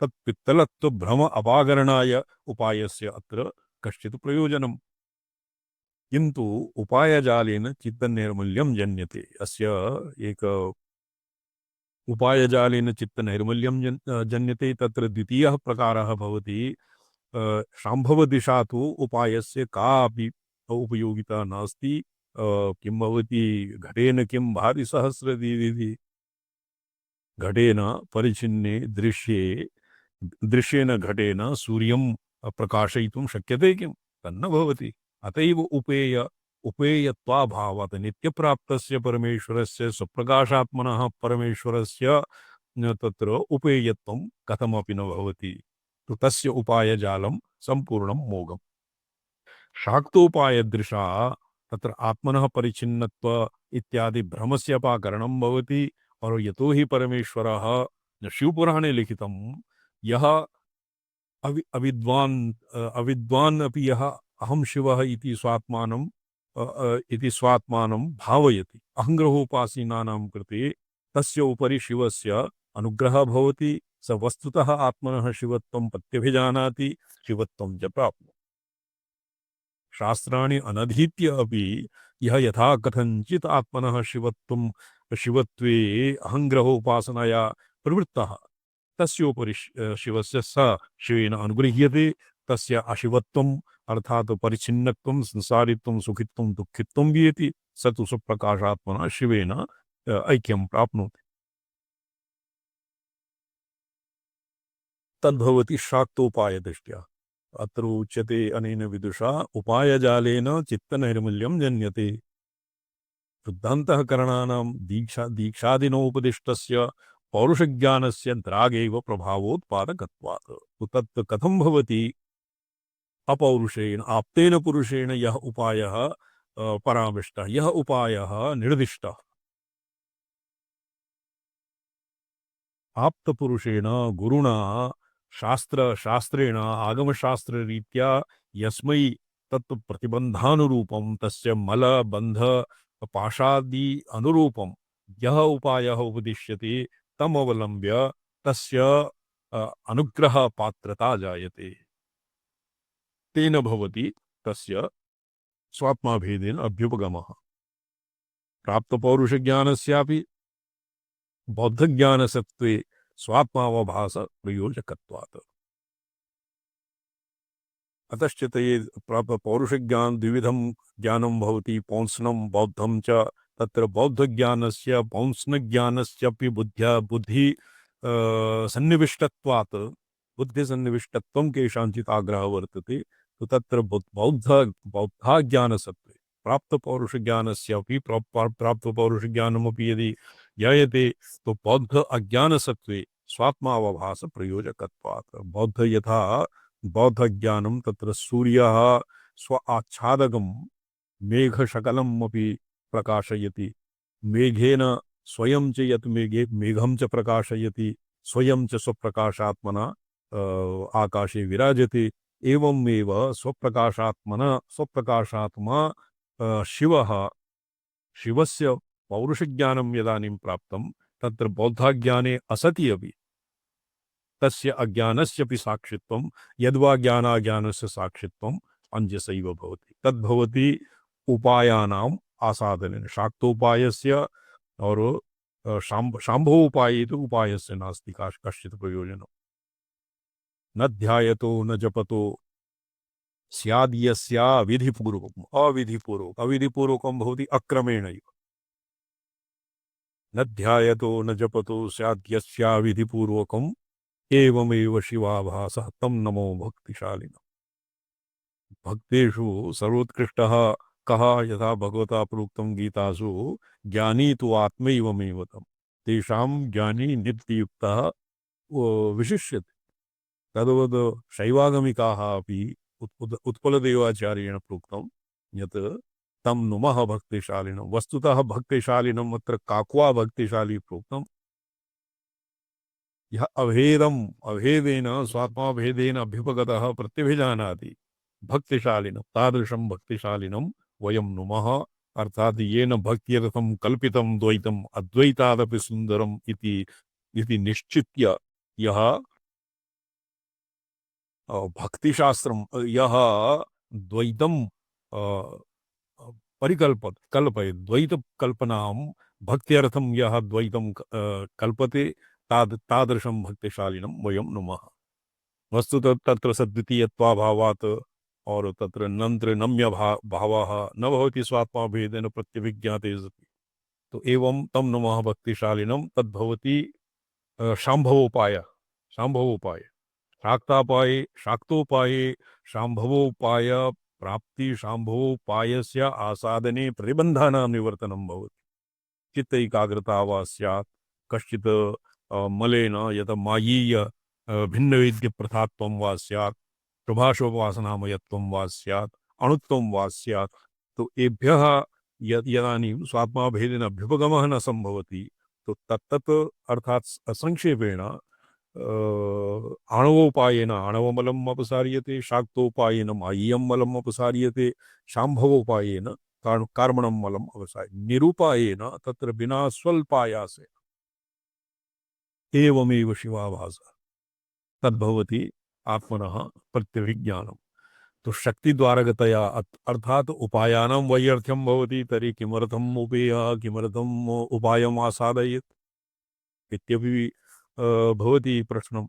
तत् पित्तलत्व भ्रम अपाकरणाय उपायस्य अत्र कश्चित् प्रयोजनम्। किन्तु उपायजालेन चित्तनैर्मल्यं जन्यते। अस्य एक उपायजालेन चित्तनैर्मल्यं जन्यते। तत्र द्वितीयः प्रकारः भवति शाम्भवदिशा तु उपायस्य कापि उपयोगिता नास्ति। किं भवति घटेन किं भाति सहस्रदीदिति। घटेन परिचिन्ने दृश्येन घटेन सूर्यं प्रकाशयितुं शक्यते किं? तन्न भवति। अतएव उपेयत्वाभावात् नित्यप्राप्तस्य परमेश्वरस्य स्वप्रकाशात्मनः परमेश्वरस्य तत्र उपेयत्वं कथमपि न भवति। तो तस्य उपायजालं सम्पूर्णं मोघम्। शाक्तोपायदृशा तत्र आत्मनः परिचिन्नत्व इत्यादि भ्रमस्य अपाकरणं भवति। और यतो हि परमेश्वरः शिवपुराणे लिखितं यः अविद्वान् अपि यः अहं शिवः इति स्वात्मानं भावयति अहङ्ग्रहोपासीनानां कृते तस्य उपरि शिवस्य अनुग्रहः भवति। स वस्तुतः आत्मनः शिवत्वं प्रत्यभिजानाति, शिवत्वं च प्राप्नोति। शास्त्राणि अनधीत्य अपि यः यथा कथञ्चित् आत्मनः शिवत्वे अहङ्ग्रहोपासनया प्रवृत्तः तस्योपरि शिवस्य स शिवेन अनुगृह्यते। तस्य अशिवत्वम् अर्थात् परिच्छिन्नत्वं संसारित्वं सुखित्वं दुःखित्वं वियति। स तु स्वप्रकाशात्मना शिवेन ऐक्यं प्राप्नोति। तद्भवति शाक्तोपायदृष्ट्या। अत्र उच्यते अनेन विदुषा उपायजालेन चित्तनैर्मल्यं जन्यते। शुद्धान्तःकरणानां दीक्षादिनोपदिष्टस्य पौरुषज्ञानस्य द्रागेव प्रभावोत्पादकत्वात्। तत् कथं भवति? अपौरुषेण आप्तेन पुरुषेण यः उपायः परामृष्टः, यः उपायः निर्दिष्टः, आप्तपुरुषेण गुरुणा शास्त्रेण आगमशास्त्ररीत्या यस्मै तत् प्रतिबन्धानुरूपं तस्य मलबन्ध पाशादि अनुरूपं यः उपायः उपदिश्यते तमवलम्ब्य तस्य अनुग्रह पात्रता जायते। तेन भवति तस्य स्वात्माभेदेन अभ्युपगमः। प्राप्तपौरुषज्ञानस्यापि बौद्धज्ञानसत्त्वे स्वात्मावभास प्रयोजकत्वात्। अतश्च ते पौरुषज्ञान द्विविधं ज्ञानं भवति, पौंसनं बौद्धं च। तत्र बौद्धज्ञानस्य पौंसनज्ञानस्यापि बुद्धि सन्निविष्टत्वात् बुद्धिसन्निविष्टत्वं केषाञ्चित् आग्रहः वर्तते। तो तत्र बौद्धाज्ञानसत्त्वे प्राप्तपौरुषज्ञानस्यापि प्राप्तपौरुषज्ञानमपि यदि ज्ञायते तो बौद्ध अज्ञानसत्त्वे स्वात्मावभास प्रयोजकत्वात्। बौद्धज्ञानं तत्र सूर्यः स्व आच्छादकं मेघशकलम् अपि प्रकाशयति। मेघेन स्वयं च यत् मेघं च प्रकाशयति, स्वयं च स्वप्रकाशात्मना आकाशे विराजते। एवमेव स्वप्रकाशात्मा शिवस्य पौरुषज्ञानं यदानीं प्राप्तं तत्र बौद्धाज्ञाने असति अपि तस्य अज्ञानस्यपि साक्षित्वं यद्वा ज्ञानाज्ञानस्य साक्षित्वम् अंजसैव भवति। तद्भवति उपायानाम् आसादनेन। शाक्तोपायस्य और शाम्भोपाये तु उपायस्य नास्ति कश्चित् प्रयोजनं। न ध्यायतो न जपतो स्याद् यस्या विधिपूर्वकम् अविधिपूर्वकं भवति अक्रमेणैव न ध्यायतो न जपतो स्याद् यस्या विधिपूर्वकम् एवमेव शिवाभासः तं नमो भक्तिशालिनः। भक्तेषु सर्वोत्कृष्टः कः यथा भगवता प्रोक्तं गीतासु ज्ञानी तु आत्मैवमेव तं तेषां ज्ञानी नित्ययुक्तः विशिष्यते। तद्वद् शैवागमिकाः अपि उत्पलदेवाचार्येण प्रोक्तं यत् तं नुमः भक्तिशालिनं। वस्तुतः भक्तिशालिनम् अत्र काक्वा भक्तिशाली प्रोक्तं यः अभेदेन स्वात्माभेदेन अभ्युपगतः प्रत्यभिजानाति भक्तिशालिनं तादृशं भक्तिशालिनं वयं नुमः। अर्थात येन भक्त्यर्थं कल्पितं द्वैतम् अद्वैतादपि सुन्दरम् इति निश्चित्य यः भक्तिशास्त्रं यः द्वैतं कल्पयेत् द्वैतकल्पनां भक्त्यर्थं यः द्वैतं कल्पते तादृशं भक्तिशालिनं वयं नुमः। वस्तुतः तत्र सद्वितीयत्वाभावात् और तत्र नन्त्र नम्य भावः न भवति स्वात्मा भेदेन प्रत्यभिज्ञाते सति। तो एवं तं नमः भक्तिशालिनं तद्भवति शाम्भवोपाय शाक्तोपाये शाम्भवोपाय प्राप्ति शाम्भवोपायस्य आसादने प्रतिबन्धानां निवर्तनं भवति। चित्त एकाग्रता वा स्यात् कश्चित् मलेन यत मायीय भिन्नवेद्य प्रथात्वं वा स्यात् प्रभाषोपासनामयत्वं वा स्यात् अणुत्वं वा स्यात्। तो एभ्यः यदानीं स्वात्माभेदेन अभ्युपगमः न सम्भवति तो तत्तत् अर्थात् संक्षेपेण आणवोपायेन आणवमलम् अपसार्यते शाक्तोपायेन मायीयं मलम् अपसार्यते शाम्भवोपायेन कार्मणं मलम् अपसार्यते निरुपायेन तत्र विना स्वल्पायासेन एवमेव शिवाभासः तद्भवति आत्मनः प्रत्यभिज्ञानम्। तो शक्तिद्वारगतया अर्थात उपायानां वैयर्थ्यं भवति तर्हि किमर्थम् उपेयः किमर्थम् उपायम् आसादयेत् इत्यपि भवति प्रश्नं।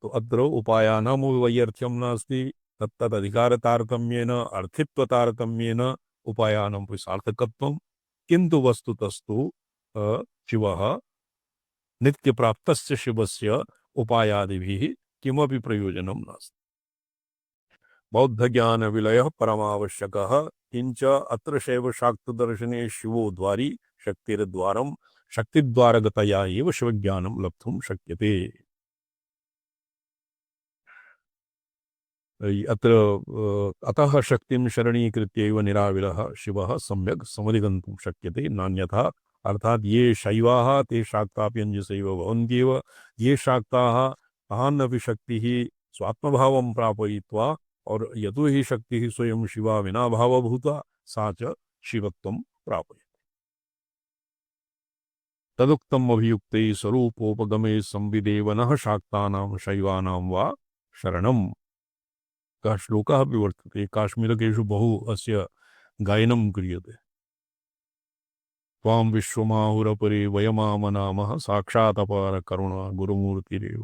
तो अत्र उपायानां वैयर्थ्यं नास्ति तत्तदधिकारतारतम्येन अर्थित्वतारतम्येन उपायानां सार्थकत्वं किन्तु वस्तुतस्तु शिवः नित्यप्राप्तस्य शिवस्य उपायादिभिः किमपि प्रयोजनं नास्ति। बौद्धज्ञान विलयः परमावश्यकः किंच अत्र शैव शाक्तदर्शने शिवो द्वारी शक्तिर्द्वारं शक्तिद्वारगतया एव शिवज्ञानं लब्धुं शक्यते। अत्र अतः शक्तिं शरणीकृत्यैव निराविरः शिवः सम्यक् समधिगन्तुं शक्यते नान्यथा। अर्थात ये शैवाः ते शाक्ताप्यञ्जसैव भवन्त्येव ये शाक्ताः तानपि शक्तिः स्वात्मभावं प्रापयित्वा और यतो हि शक्तिः स्वयं शिवा विना भावभूता सा च शिवत्वं प्रापयति। तदुक्तम् अभियुक्ते स्वरूपोपगमे संविदेव नः शाक्तानां शैवानां वा शरणम्। कः श्लोकः अपि वर्तते काश्मीरकेषु बहु अस्य गायनं क्रियते। त्वां विश्वमाहुरपरे वयमामनामः साक्षात् अपार करुणा गुरुमूर्तिरेव।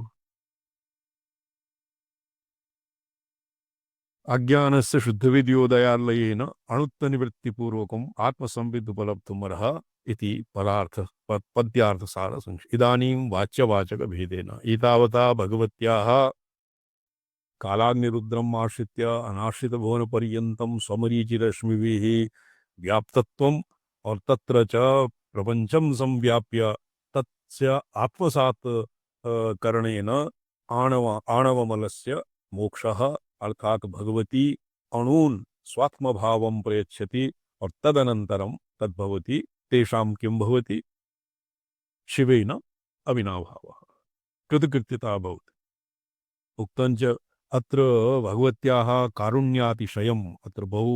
अज्ञानस्य शुद्धविद्योदयालयेन अणुत्वनिवृत्तिपूर्वकम् आत्मसंविदुपलब्धुमर्ह इति पद्यार्थसार इदानीं वाच्यवाचकभेदेन एतावता भगवत्याः कालाग्निरुद्रम् आश्रित्य अनाश्रितभुवनपर्यन्तं स्वमरीचिरश्मिभिः व्याप्तत्वम् और तत्र च प्रपञ्चं संव्याप्य तस्य आत्मसात् करणेन आणवमलस्य मोक्षः अर्थात भगवती अणून् स्वात्मभावं प्रयच्छति और तदनन्तरं तद्भवति तेषां किं भवति शिवेन अविनाभावः कृतकृत्यता भवति। उक्तञ्च अत्र भगवत्याः कारुण्यातिशयम् अत्र बहु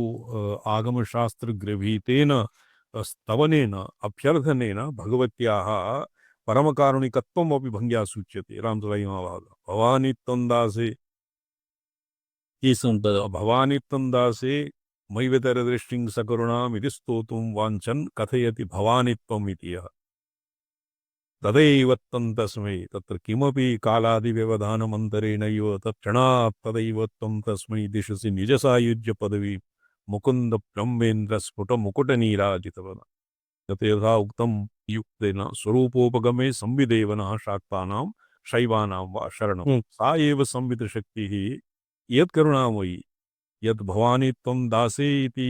आगमशास्त्रगृहीतेन स्तवनेन अभ्यर्थनेन भगवत्याः परमकारुणिकत्वम् अपि भङ्ग्या सूच्यते। रामतुलैमाभागः भवानी त्वन्दासे भवानी त्वन्दासे तदैव त्वं तस्मै तत्र किमपि कालादिव्यवधानमन्तरेणैव तत्क्षणात् तदैव त्वं तस्मै दिशसि निजसायुज्यपदवी मुकुन्दब्रह्मेन्द्रस्फुटमुकुटनीराजितवद यत् यथा उक्तं युक्तेन स्वरूपोपगमे संविदेव नः शाक्तानां शैवानां वा शरणं सा एव संवितशक्तिः यत्करुणामयी यद् भवानी त्वं दासे इति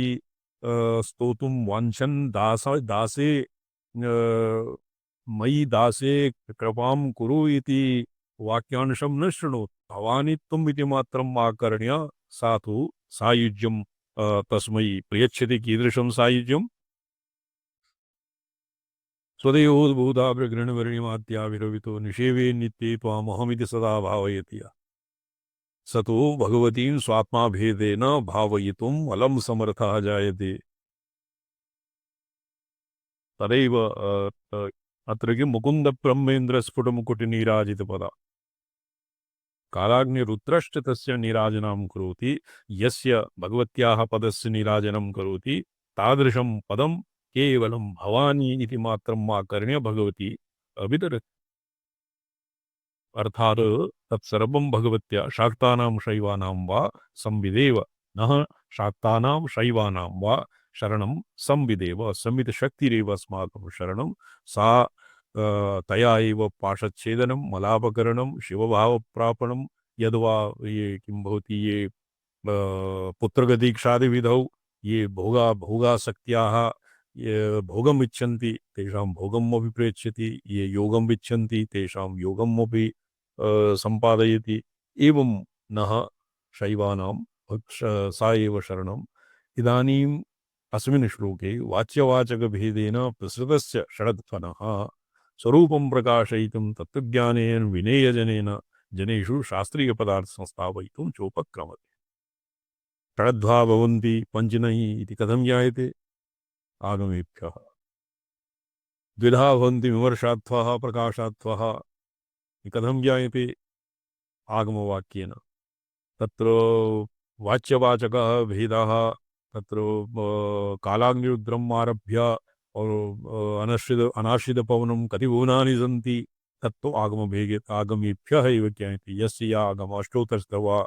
स्तोतुं वाञ्छन् दासे मयि दासे कृपां कुरु इति वाक्यांशं न शृणोति भवानी त्वम् इति मात्रम् आकर्ण्य सा तु सायुज्यं तस्मै प्रयच्छति कीदृशं सायुज्यं स्वदेहोद्भूताग्रगृणवर्णिमात्याविरवितो निषेवे नित्ये त्वामहमिति सदा भावयति स तु भगवतीं स्वात्माभेदेन भावयितुम् अलं समर्थः जायते तदैव अत्र किं मुकुन्दब्रह्मेन्द्रस्फुटमुकुटनीराजितपदा कालाग्निरुद्रश्च तस्य नीराजनं करोति यस्य भगवत्याः पदस्य नीराजनं करोति तादृशं पदं केवलं भवानी इति मात्रम् आकर्ण्य भगवती अभिदरति अर्थात् तत्सर्वं भगवत्या शाक्तानां शैवानां वा संविदेव नः शाक्तानां शैवानां वा शरणं संविदेव संवितशक्तिरेव अस्माकं शरणं सा तया एव पाशच्छेदनं मलापकरणं शिवभावप्रापणं यद्वा ये किं भवति ये पुत्रगदीक्षादिविधौ ये भोगासक्त्याः ये भोगम् इच्छन्ति तेषां भोगम् अपि प्रेच्छति ये योगम् इच्छन्ति तेषां योगम् अपि सम्पादयति एवं नः शैवानां सा एव शरणम् इदानीम् अस्मिन् श्लोके वाच्यवाचकभेदेन प्रसृतस्य षडध्वनः स्वरूपं प्रकाशयितुं तत्त्वज्ञानेन विनेयजनेन जनेषु शास्त्रीयपदार्थं स्थापयितुं चोपक्रमते षडध्वा भवन्ति पञ्चनैः इति कथं ज्ञायते आगमेभ्यः द्विधा भवन्ति विमर्शार्थः प्रकाशार्थः कथं ज्ञायते आगमवाक्येन तत्र वाच्यवाचकः भेदः तत्र कालाग्निरुद्रम् आरभ्य और अनाश्रितपवनं कति भुवनानि सन्ति तत्तु आगमेभ्यः एव ज्ञायते यस्य या आगम अष्टोत्तरशत वा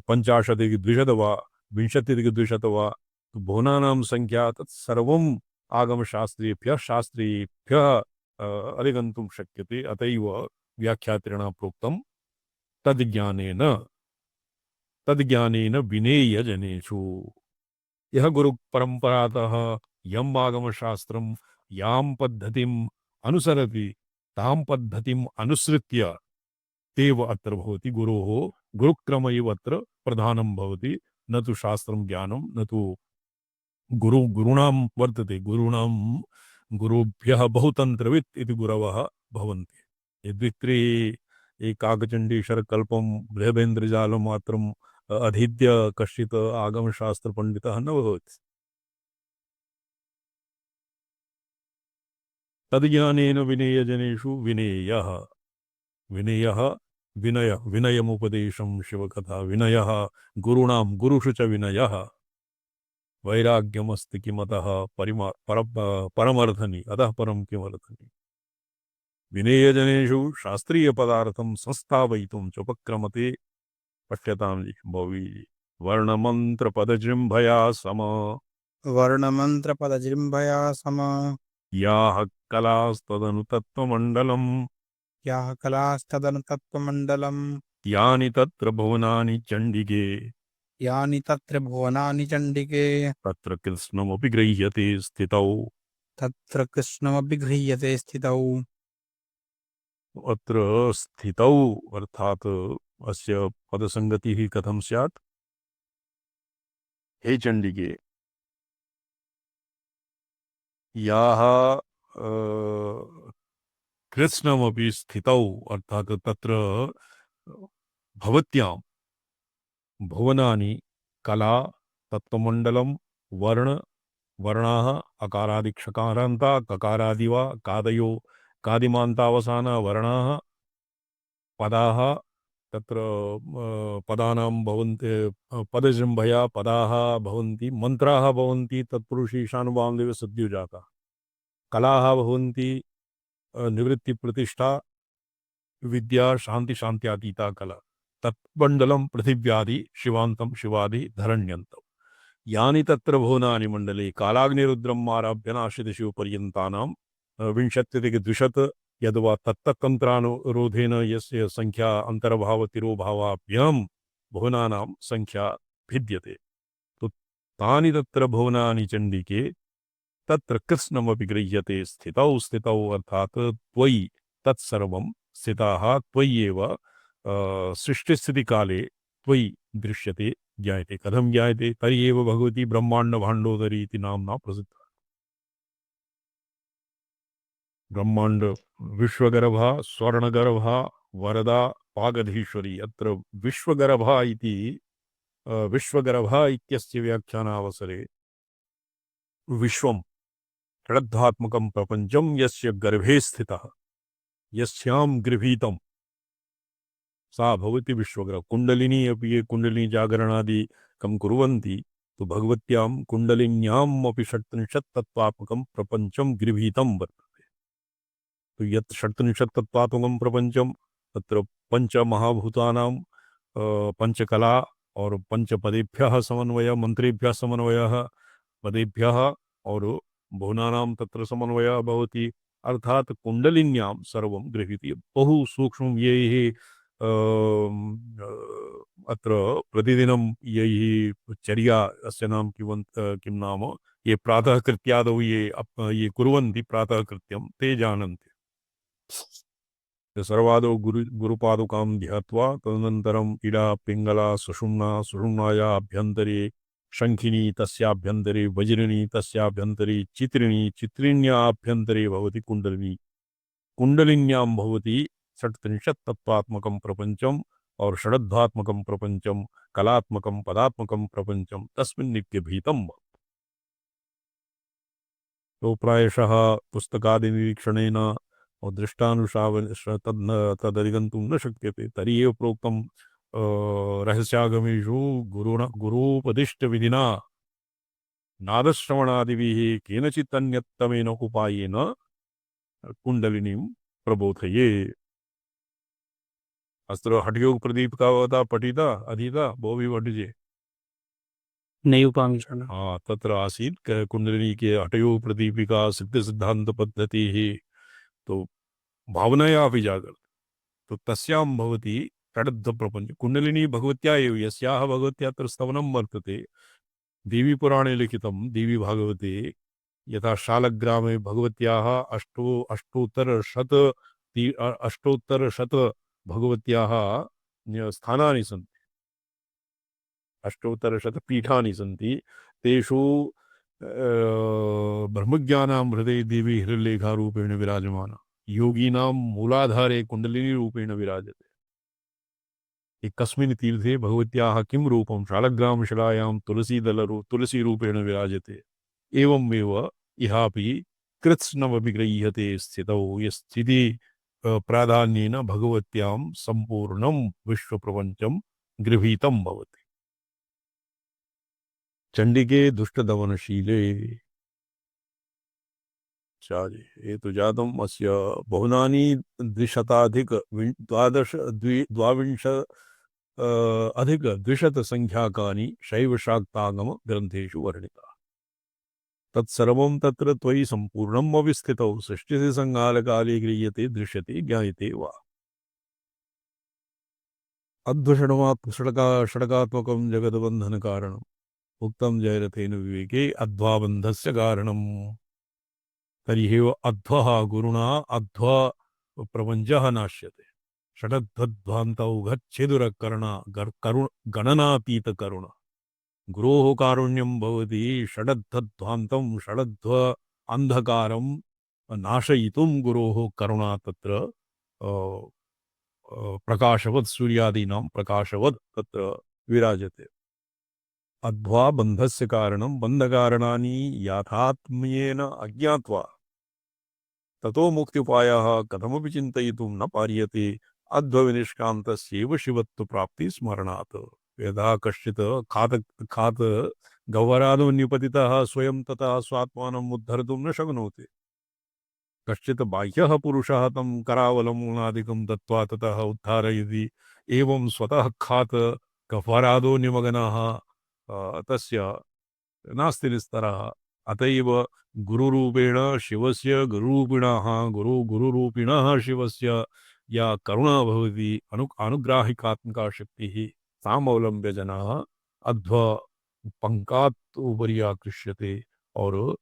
पञ्चाशदधिकद्विशत वा विंशत्यधिकद्विशत वा भुवनानां संख्या तत्सर्वम् शास्त्रेभ्यः अधिगन्तुं शक्यते अतएव व्याख्यात्रिणा प्रोक्तं तद्ज्ञानेन विनेयजनेषु यह गुरुपरम्परातः यम् आगमशास्त्रं यां पद्धतिम् अनुसरति तां पद्धतिम् अनुसृत्य तेव अत्र भवति गुरोः गुरुक्रम एव अत्र प्रधानं भवति न तु शास्त्रं ज्ञानं न तु गुरुणां वर्तते गुरुभ्यः बहुतन्त्रवित् इति गुरवः भवन्ति यद्वित्रे एकाकचण्डीशरकल्पं बृहदेन्द्रजालमात्रम् अधीत्य कश्चित् आगमशास्त्रपण्डितः न भवति तद्ज्ञानेन विनेयजनेषु विनेयः विनयमुपदेशं शिवकथा विनयः गुरुणां गुरुषु च विनयः वैराग्यमस्ति किमतः परमर्थनि अतः परं किमर्थनि विनेयजनेषु शास्त्रीयपदार्थं संस्थापयितुं चोपक्रमते पठ्यतां भवी वर्णमन्त्रपदजृम्भया सम याः कलास्तदनुतत्त्वमण्डलम् यानि तत्र भुवनानि चण्डिके तत्र कृष्णमपि गृह्यते स्थितौ अत्र स्थितौ अर्थात् अस्य पदसंगतिः कथं स्यात् हे चण्डिके याः कृष्णमपि स्थितौ अर्थात् तत्र भवत्यां भुवनानि कला तत्त्वमण्डलं वर्णाः अकारादिक्षकारान्ता ककारादि वा कादयो कादिमान्तावसाना वर्णाः पदाः तत्र पदानां भवन्ति पदजृम्भया पदाः भवन्ति मन्त्राः भवन्ति तत्पुरुषेशानुभावदेव सद्योजाताः कलाः भवन्ति निवृत्ति प्रतिष्ठा विद्या शांति शांत्यातीता कला तत्मंडलम पृथिव्यादि शिवांतम शिवादि धरण्यंतम यानि तत्र भुवनानि मंडले कालाग्निरुद्रम आरभ्य नाशित शिव पर्यंतानाम विंशत्यधिक द्विशत यद्वा तत्तकंत्रानुरोधेन यस्य संख्या अंतर्भाव तिरोभावाभ्याम भुवनानां संख्या भिद्यते तो तानि तत्र भुवनानि चंडिके तत्र कृत्स्नमपि गृह्यते स्थितौ स्थितौ अर्थात त्वयि तत्सर्वं स्थिताः त्वय्येव सृष्टिस्थितिकाले त्वयि दृश्यते ज्ञायते कथं ज्ञायते तर्ह्येव भगवती ब्रह्मांड भाण्डोदरी इति नाम्ना प्रसिद्धा ब्रह्मांड विश्वगर्भा स्वर्णगर्भा वरदा पागधीश्वरी अत्र विश्वगर्भा इति विश्वगर्भा इत्यस्य व्याख्यानावसरे विश्वं षडध्यात्मकं प्रपञ्चं यस्य गर्भे स्थितः यस्यां गृहीतं सा भवति विश्वग्रह कुंडलिनी अपि ये कुंडलिनी जागरणादिकं कुर्वन्ति तो भगवत्यां कुंडलिन्याम् अपि षट्त्रिंशत् तत्त्वात्मकं प्रपञ्चं गृहीतं वर्तते तो यत् षट्त्रिंशत् तत्त्वात्मकं प्रपञ्चं तत्र पंचमहाभूतानां पंचकला और पंचपदेभ्यः समन्वय मंत्रेभ्यः समन्वयः पदेभ्यः और भुवनानां तत्र समन्वयः भवति अर्थात कुंडलिन्यां सर्वं गृहीति बहु सूक्ष्मं ये अत्र प्रतिदिनं यैः चर्या अस्य नाम किं नाम ये प्रातः कृत्यादौ ये कुर्वन्ति प्रातः कृत्यं ते जानन्ति सर्वादौ गुरुपादुकां ध्यात्वा तदनन्तरम् इडा पिङ्गला सुषुम्ना सुषुम्नाया अभ्यन्तरे शङ्खिनी तस्याभ्यन्तरे वज्रिणी तस्याभ्यन्तरे चित्रिणी चित्रिण्याभ्यन्तरे भवति कुण्डलिनी कुण्डलिन्यां भवति षट्त्रिंशत् तत्त्वात्मकं प्रपञ्चम् और षडध्वात्मकं प्रपञ्चं कलात्मकं पदात्मकं प्रपञ्चं तस्मिन् नित्यभीतं तो प्रायशः पुस्तकादिनिरीक्षणेन और तदधिगन्तुं न शक्यते तर्हि एव प्रोक्तं रहस्यागमेषु गुरूपदिष्टविधिना नादश्रवणादिभिः केनचित् अन्यत्तमेन उपायेन कुण्डलिनीं प्रबोधये अत्र हठयोग प्रदीपिका पठिता अधीता भोवि पठिजे नहीं उपांशण हाँ तत्र आसीत् कुण्डलिनी के हठयोग प्रदीपिका सिद्ध सिद्धांत पद्धति तो भावनया अपि जागर्ति तो तस्यां भवति षडद्ध प्रपंच कुंडलिनी भगवत्या एव यस्याः भगवत्या अत्र स्तवनं वर्तते देवी पुराणे लिखितं देवी भागवते यथा शालग्रामे भगवत्याः अष्टोत्तरशत भगवत्याः स्थानानि सन्ति अष्टोत्तरशत पीठानि सन्ति तेषु ब्रह्मज्ञानामृते देवी हिरण्यलेखारूपेण विराजमाना योगीनां मूलाधारे कुंडलिनी रूपेण विराजते एकस्मिन् तीर्थे भगवत्याः किं रूपं शालग्रामशिलायां तुलसी रूपेण विराजते एवमेव इहापि कृत्स्नमपि गृह्यते स्थितौ यस्थिति प्राधान्येन भगवत्यां सम्पूर्णं विश्वप्रपञ्चं गृहीतं भवति चंडिके दुष्टदमनशीले चारि एतु जातम् अस्य बहुनानि द्विशताधिक द्वाविंश अधिक द्विशत संख्याकानि शैवशाक्तागम ग्रन्थेषु वर्णिता तत्सर्वं तत्र त्वयि सम्पूर्णम् अवस्थितौ सृष्टिः संहारकाले गृह्यते दृश्यते ज्ञायते वा षडकात्मकं जगद्बन्धन कारणम् उक्तं जयरथेन विवेके अध्वाबन्धस्य कारणम् तर्हि अध्वः गुरुणा अध्व प्रपञ्चः नाश्यते षडध्वध्वान्तौ गणनातीतकरुण गुरोः कारुण्यं भवति षडध्वध्वान्तं षडध्व अन्धकारं नाशयितुं गुरोः करुणा तत्र प्रकाशवत् सूर्यादीनां प्रकाशवत् तत्र विराजते अध्वा बन्धस्य कारणं बन्धकारणानि याथात्म्येन अज्ञात्वा ततो मुक्त्युपायः कथमपि चिन्तयितुं न पार्यते अध्वविनिष्कान्तस्यैव शिवत्व प्राप्ति स्मरणात् यदा कश्चित् खात गह्वरादो निपतितः स्वयं ततः स्वात्मानम् उद्धर्तुं न शक्नोति कश्चित् बाह्यः पुरुषः तं करावलम्बनादिकं दत्त्वा ततः उद्धारयति एवं स्वतः खात् कफारादो निमग्नः तस्य नास्ति निस्तरः। अत एव गुरुरूपेण शिवस्य गुरुरूपिणः शिवस्य या करुणा भवति अनुग्राहिकात्मिका शक्तिः तामवलम्ब्य जनाः अध्व पंकात् उपरि आकृष्यते और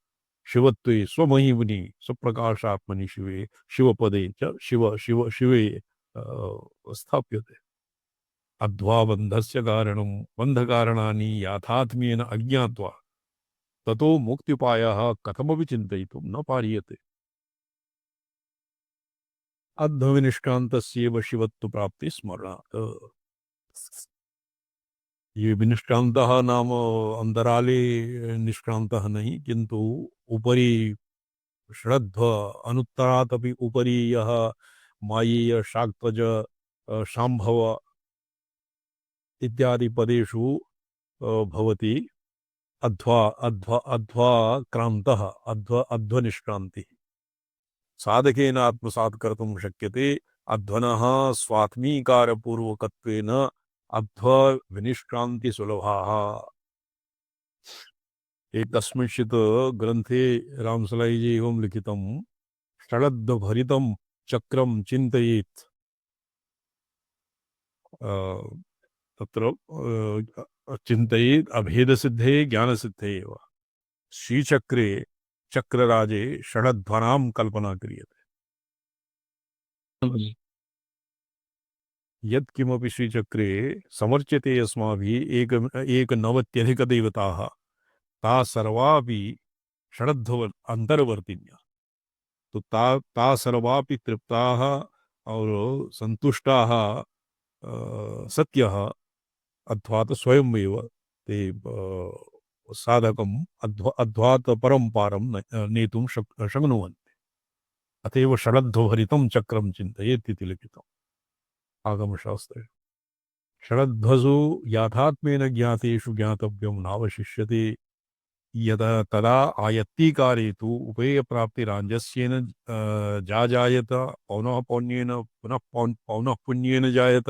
शिवत्वे स्वमहिमनि स्वप्रकाशात्मनि शिवे शिवपदे च शिवे स्थाप्यते। अध्वाबन्धस्य कारणं बन्धकारणानि याथात्म्येन अज्ञात्वा ततो मुक्त्युपायः कथमपि चिन्तयितुं न पार्यते। अध्वविनिष्क्रान्तस्यैव शिवत्व प्राप्ति स्मरणात्। ये विनिष्क्रान्तः नाम अंतराले निष्क्रान्तः नहीं, किंतु उपरि श्रद्ध अनुत्तरात् अपि उपरि यः मायेय शाक्तज शाम्भव इत्यादि पदेषु भवति अध्वा क्रान्तः अध्वनिष्क्रान्तिः साधकेन आत्मसात् कर्तुं शक्यते। अध्वनः स्वात्मीकारपूर्वकत्वेन अध्वविनिष्क्रान्ति सुलभाः। एक कस्मिंश्चित् ग्रन्थे रामसलाई जी एवं लिखितं षडद्भरितं चक्रं चिन्तयेत् तत्र चिन्तयेत् अभेदसिद्धे ज्ञानसिद्धे एव। श्रीचक्रे चक्रराजे षडध्वनां कल्पना क्रियते। यत्किमपि श्रीचक्रे समर्च्यते अस्माभिः एकनवत्यधिकदेवताः ता सर्वापि षडध्व अंतर्वर्तिन्यः। तो ता सर्वापि तृप्ताः और संतुष्टाः सत्यः अध्वात स्वयमेव ते साधकम् अध्वात परं पारं नेतुं शक्नुवन्ति। अतएव षडध्वभरितं चक्रं चिन्तयेत् इति लिखितम् आगमशास्त्रे। षडध्वसु याथात्म्येन ज्ञातेषु ज्ञातव्यं नावशिष्यते। यदा तदा आयत्तीकारे तु उपेयप्राप्तिराञ्जस्येन जायत पौनःपौन्येन पुनः पौनःपुन्येन जायत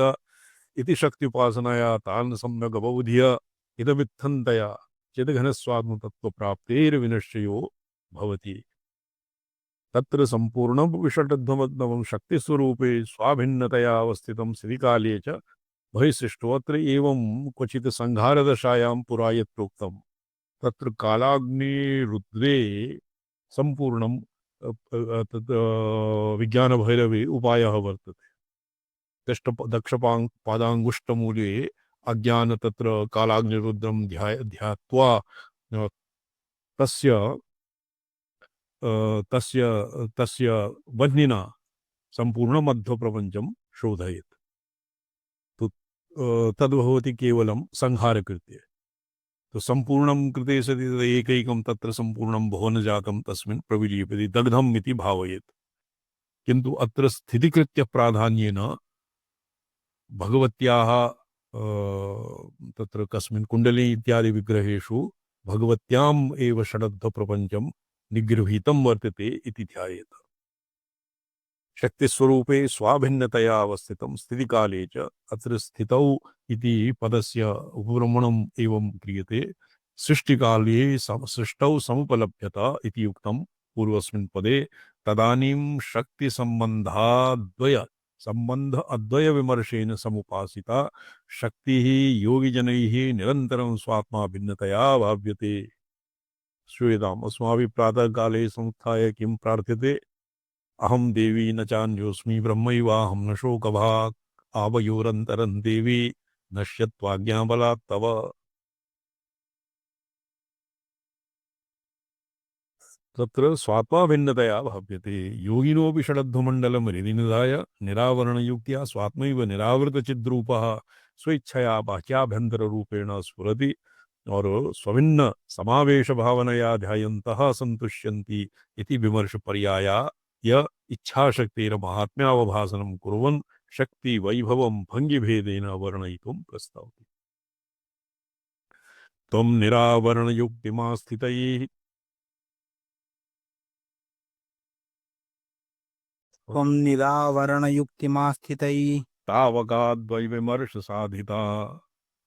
इति शक्त्युपासनया तान् सम्यक् अवबुध्य इदमित्थन्तया चिद्घनस्वात्मतत्त्वप्राप्तेर्विनिश्चयो भवति। तत्र सम्पूर्णं विषडध्वमद्भवं शक्तिस्वरूपे स्वाभिन्नतया अवस्थितं स्थितिकाले च बहिःसृष्टोऽत्र एवं क्वचित् संहारदशायां पुरा यत् प्रोक्तम् तत्र कालाग्निरुद्रे सम्पूर्णं तत् विज्ञानभैरवे उपायः वर्तते। दक्षपादाङ्गुष्ठमूले अज्ञान तत्र कालाग्निरुद्रं ध्यात्वा तस्य तस्य तस्य वह्निना सम्पूर्णम् अध्वप्रपञ्चं शोधयेत्। तो तद्भवति केवलं संहारकृत्ये। तो संपूर्णं कृते सति एकैकं तत्र संपूर्णं भुवन जातं तस्मिन् प्रविलीयते दग्धम् इति भावयेत्। किन्तु अत्र स्थितिकृत्य प्राधान्येन भगवत्याः तत्र कस्मिन् कुण्डली इत्यादि विग्रहेषु भगवत्याम् एव षडध्वप्रपञ्चं निगृहीतं वर्तते इति ध्यायेत्। शक्तिस्वरूपे स्वाभिन्नतया अवस्थितं स्थितिकाले च अत्र स्थितौ इति पदस्य उपब्रह्मणम् एवं क्रियते। सृष्टिकाले सृष्टौ समुपलभ्यत इति उक्तं पूर्वस्मिन् पदे। तदानीं शक्तिसम्बन्धाद्वय संबंध अद्वय विमर्शेन समुपासिता शक्तिः योगिजनैः निरन्तरं स्वात्मा भिन्नतया भाव्यते। श्रूयताम्। अस्माभिः प्रातःकाले समुत्थाय किं प्रार्थ्यते? अहं देवी न चान्योऽस्मि ब्रह्मैवाहं न शोकभाक् आवयोरन्तरं देवी नश्यत्वाज्ञाबलात् तव। तत्र स्वात्मा भिन्नतया भाव्यते। योगिनोऽपि षडध्वमण्डलं हृदि निधाय निरावरणयुक्त्या स्वात्मैव निरावृतचिद्रूपः स्वेच्छया बाह्याभ्यन्तररूपेण स्फुरति और स्वभिन्न समावेश भावनया ध्यायन्तः संतुष्यन्ति इति विमर्श पर्याया य इच्छाशक्तेर्माहात्म्यावभासनं कुर्वन् शक्ति वैभवं भङ्गिभेदेन वर्णयितुं प्रस्तावति। त्वं निरावरणयुक्तिमास्थितैः त्वं निरावरणयुक्तिमास्थितैः तावकाद्वैविमर्श साधिता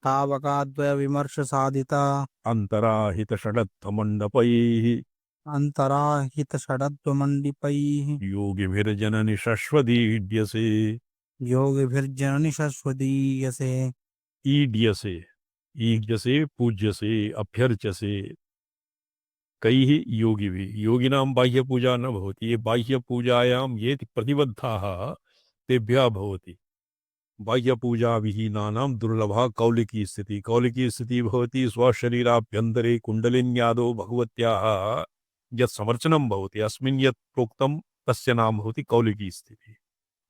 तावकाद्वयविमर्शसाधिता अन्तराहितषडत्थमण्डपैः अन्तराहितषडत्वमण्डिपैः योगिभिर्जननि शश्वदीड्यसे योगिभिर्जननि शश्वदीयसे ईड्यसे ईड्यसे पूज्यसे अभ्यर्चसे कैः योगिभिः योगिनां बाह्यपूजा न भवति ये बाह्यपूजायां ये प्रतिबद्धाः तेभ्यः भवति बाह्यपूजा विहीनानां दुर्लभा कौलिकी स्थिति भवति स्वशरीराभ्यन्तरे कुण्डलिन्यादौ भगवत्याः यत् समर्चनं भवति अस्मिन् यत् प्रोक्तं तस्य नाम भवति कौलिकी स्थितिः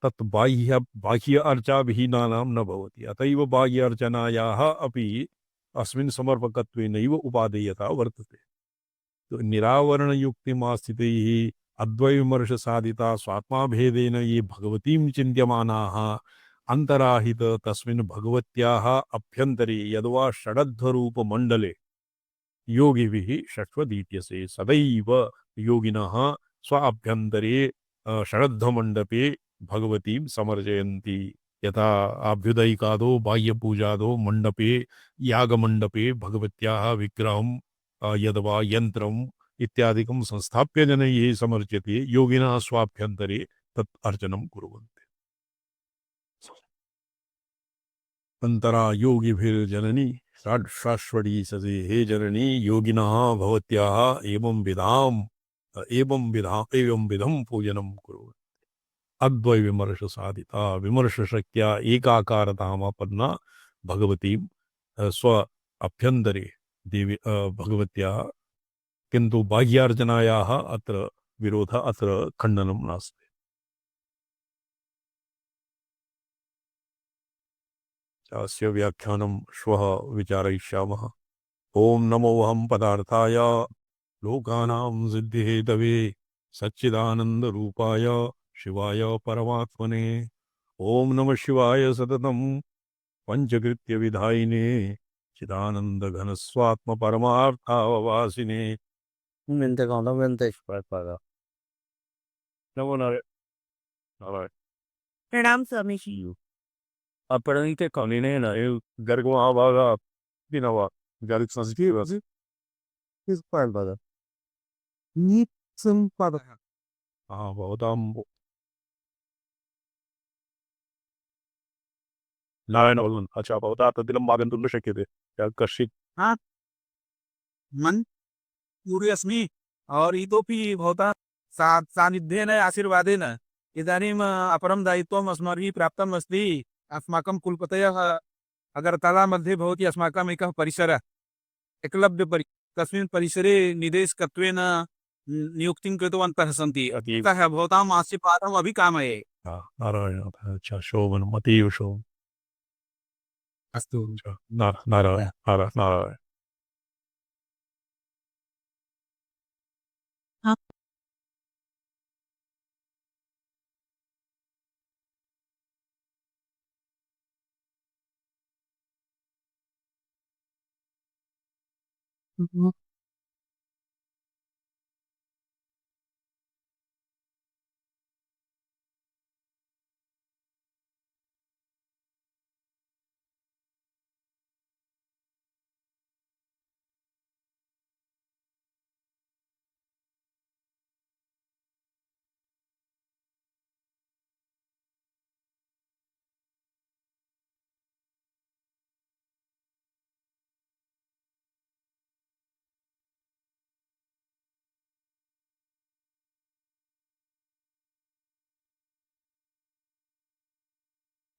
तत् बाह्य अर्चा विहीनानां न भवति अतएव बाह्य अर्चनायाः अपि अस्मिन् समर्पकत्वेनैव उपादेयता वर्तते तो निरावरण युक्तिमास्थितैः अद्वैविमर्श साधिता स्वात्मा भेदेन ये भगवतीं चिन्त्यमानाः अंतराहित तस्मिन् भगवत्याः अभ्यन्तरे यद्वा षडध्वरूप मंडले योगिभिः षट्वदीट्यसे सदैव योगिनः स्वाभ्यन्तरे षडध्वमण्डपे भगवतीं समर्चयन्ति यथा आभ्युदयिकादो बाह्यपूजादो मण्डपे यागमण्डपे भगवत्याः विग्रहं यद्वा यन्त्रम् इत्यादिकं संस्थाप्य जनैः समर्च्यते योगिनः स्वाभ्यन्तरे तत् अर्चनं कुर्वन्ति अंतरा योगिभिर्जननी शाश्वती सजे हे जननी योगिनः भवत्याः एवं विधं पूजनं कुर्वन्ति अद्वै विमर्श साधिता विमर्श शक्त्या एकाकारतामापन्ना भगवतीं स्व अभ्यन्तरे देवी भगवत्याः किन्तु बाह्यार्चनायाः अत्र विरोध अत्र खण्डनं नास्ति अस्य व्याख्यानं श्वः विचारयिष्यामः ओम नमो अहं पदार्थाय लोकानां सिद्धिहेतवे सच्चिदानन्दरूपाय शिवाय परमात्मने ओम नमः शिवाय सततं पंचकृत्यविधायिने चिदानन्दघनस्वात्म परमार्थाववासिने mente cuando mente para नमो नारायण प्रणाम Swami ji apparente caminena eu gargo avaga dinawa garik sensitive assim किस पर बता नीट सम पर ah बहुताम नारायण बोलन अच्छा बहुता दिलम मागन तुल्य शक्यते या कशिक हाँ मन पूरी अस्मि और इतोपि भवता सानिध्येन आशीर्वादेन इदानीम् अपरं दायित्वम् अस्माभिः प्राप्तम् अस्ति अस्माकं कुलपतयः अगरतला मध्ये भवति अस्माकम् एकः परिसरः एकलव्य तस्मिन् परिसरे निदेशकत्वेन नियुक्तिं कृतवन्तः सन्ति अतः भवताम् आशीर्वादम् अपि कामये नारायण अच्छा शोभन मतीव शोभन अस्तु नारायण नारायण हाँ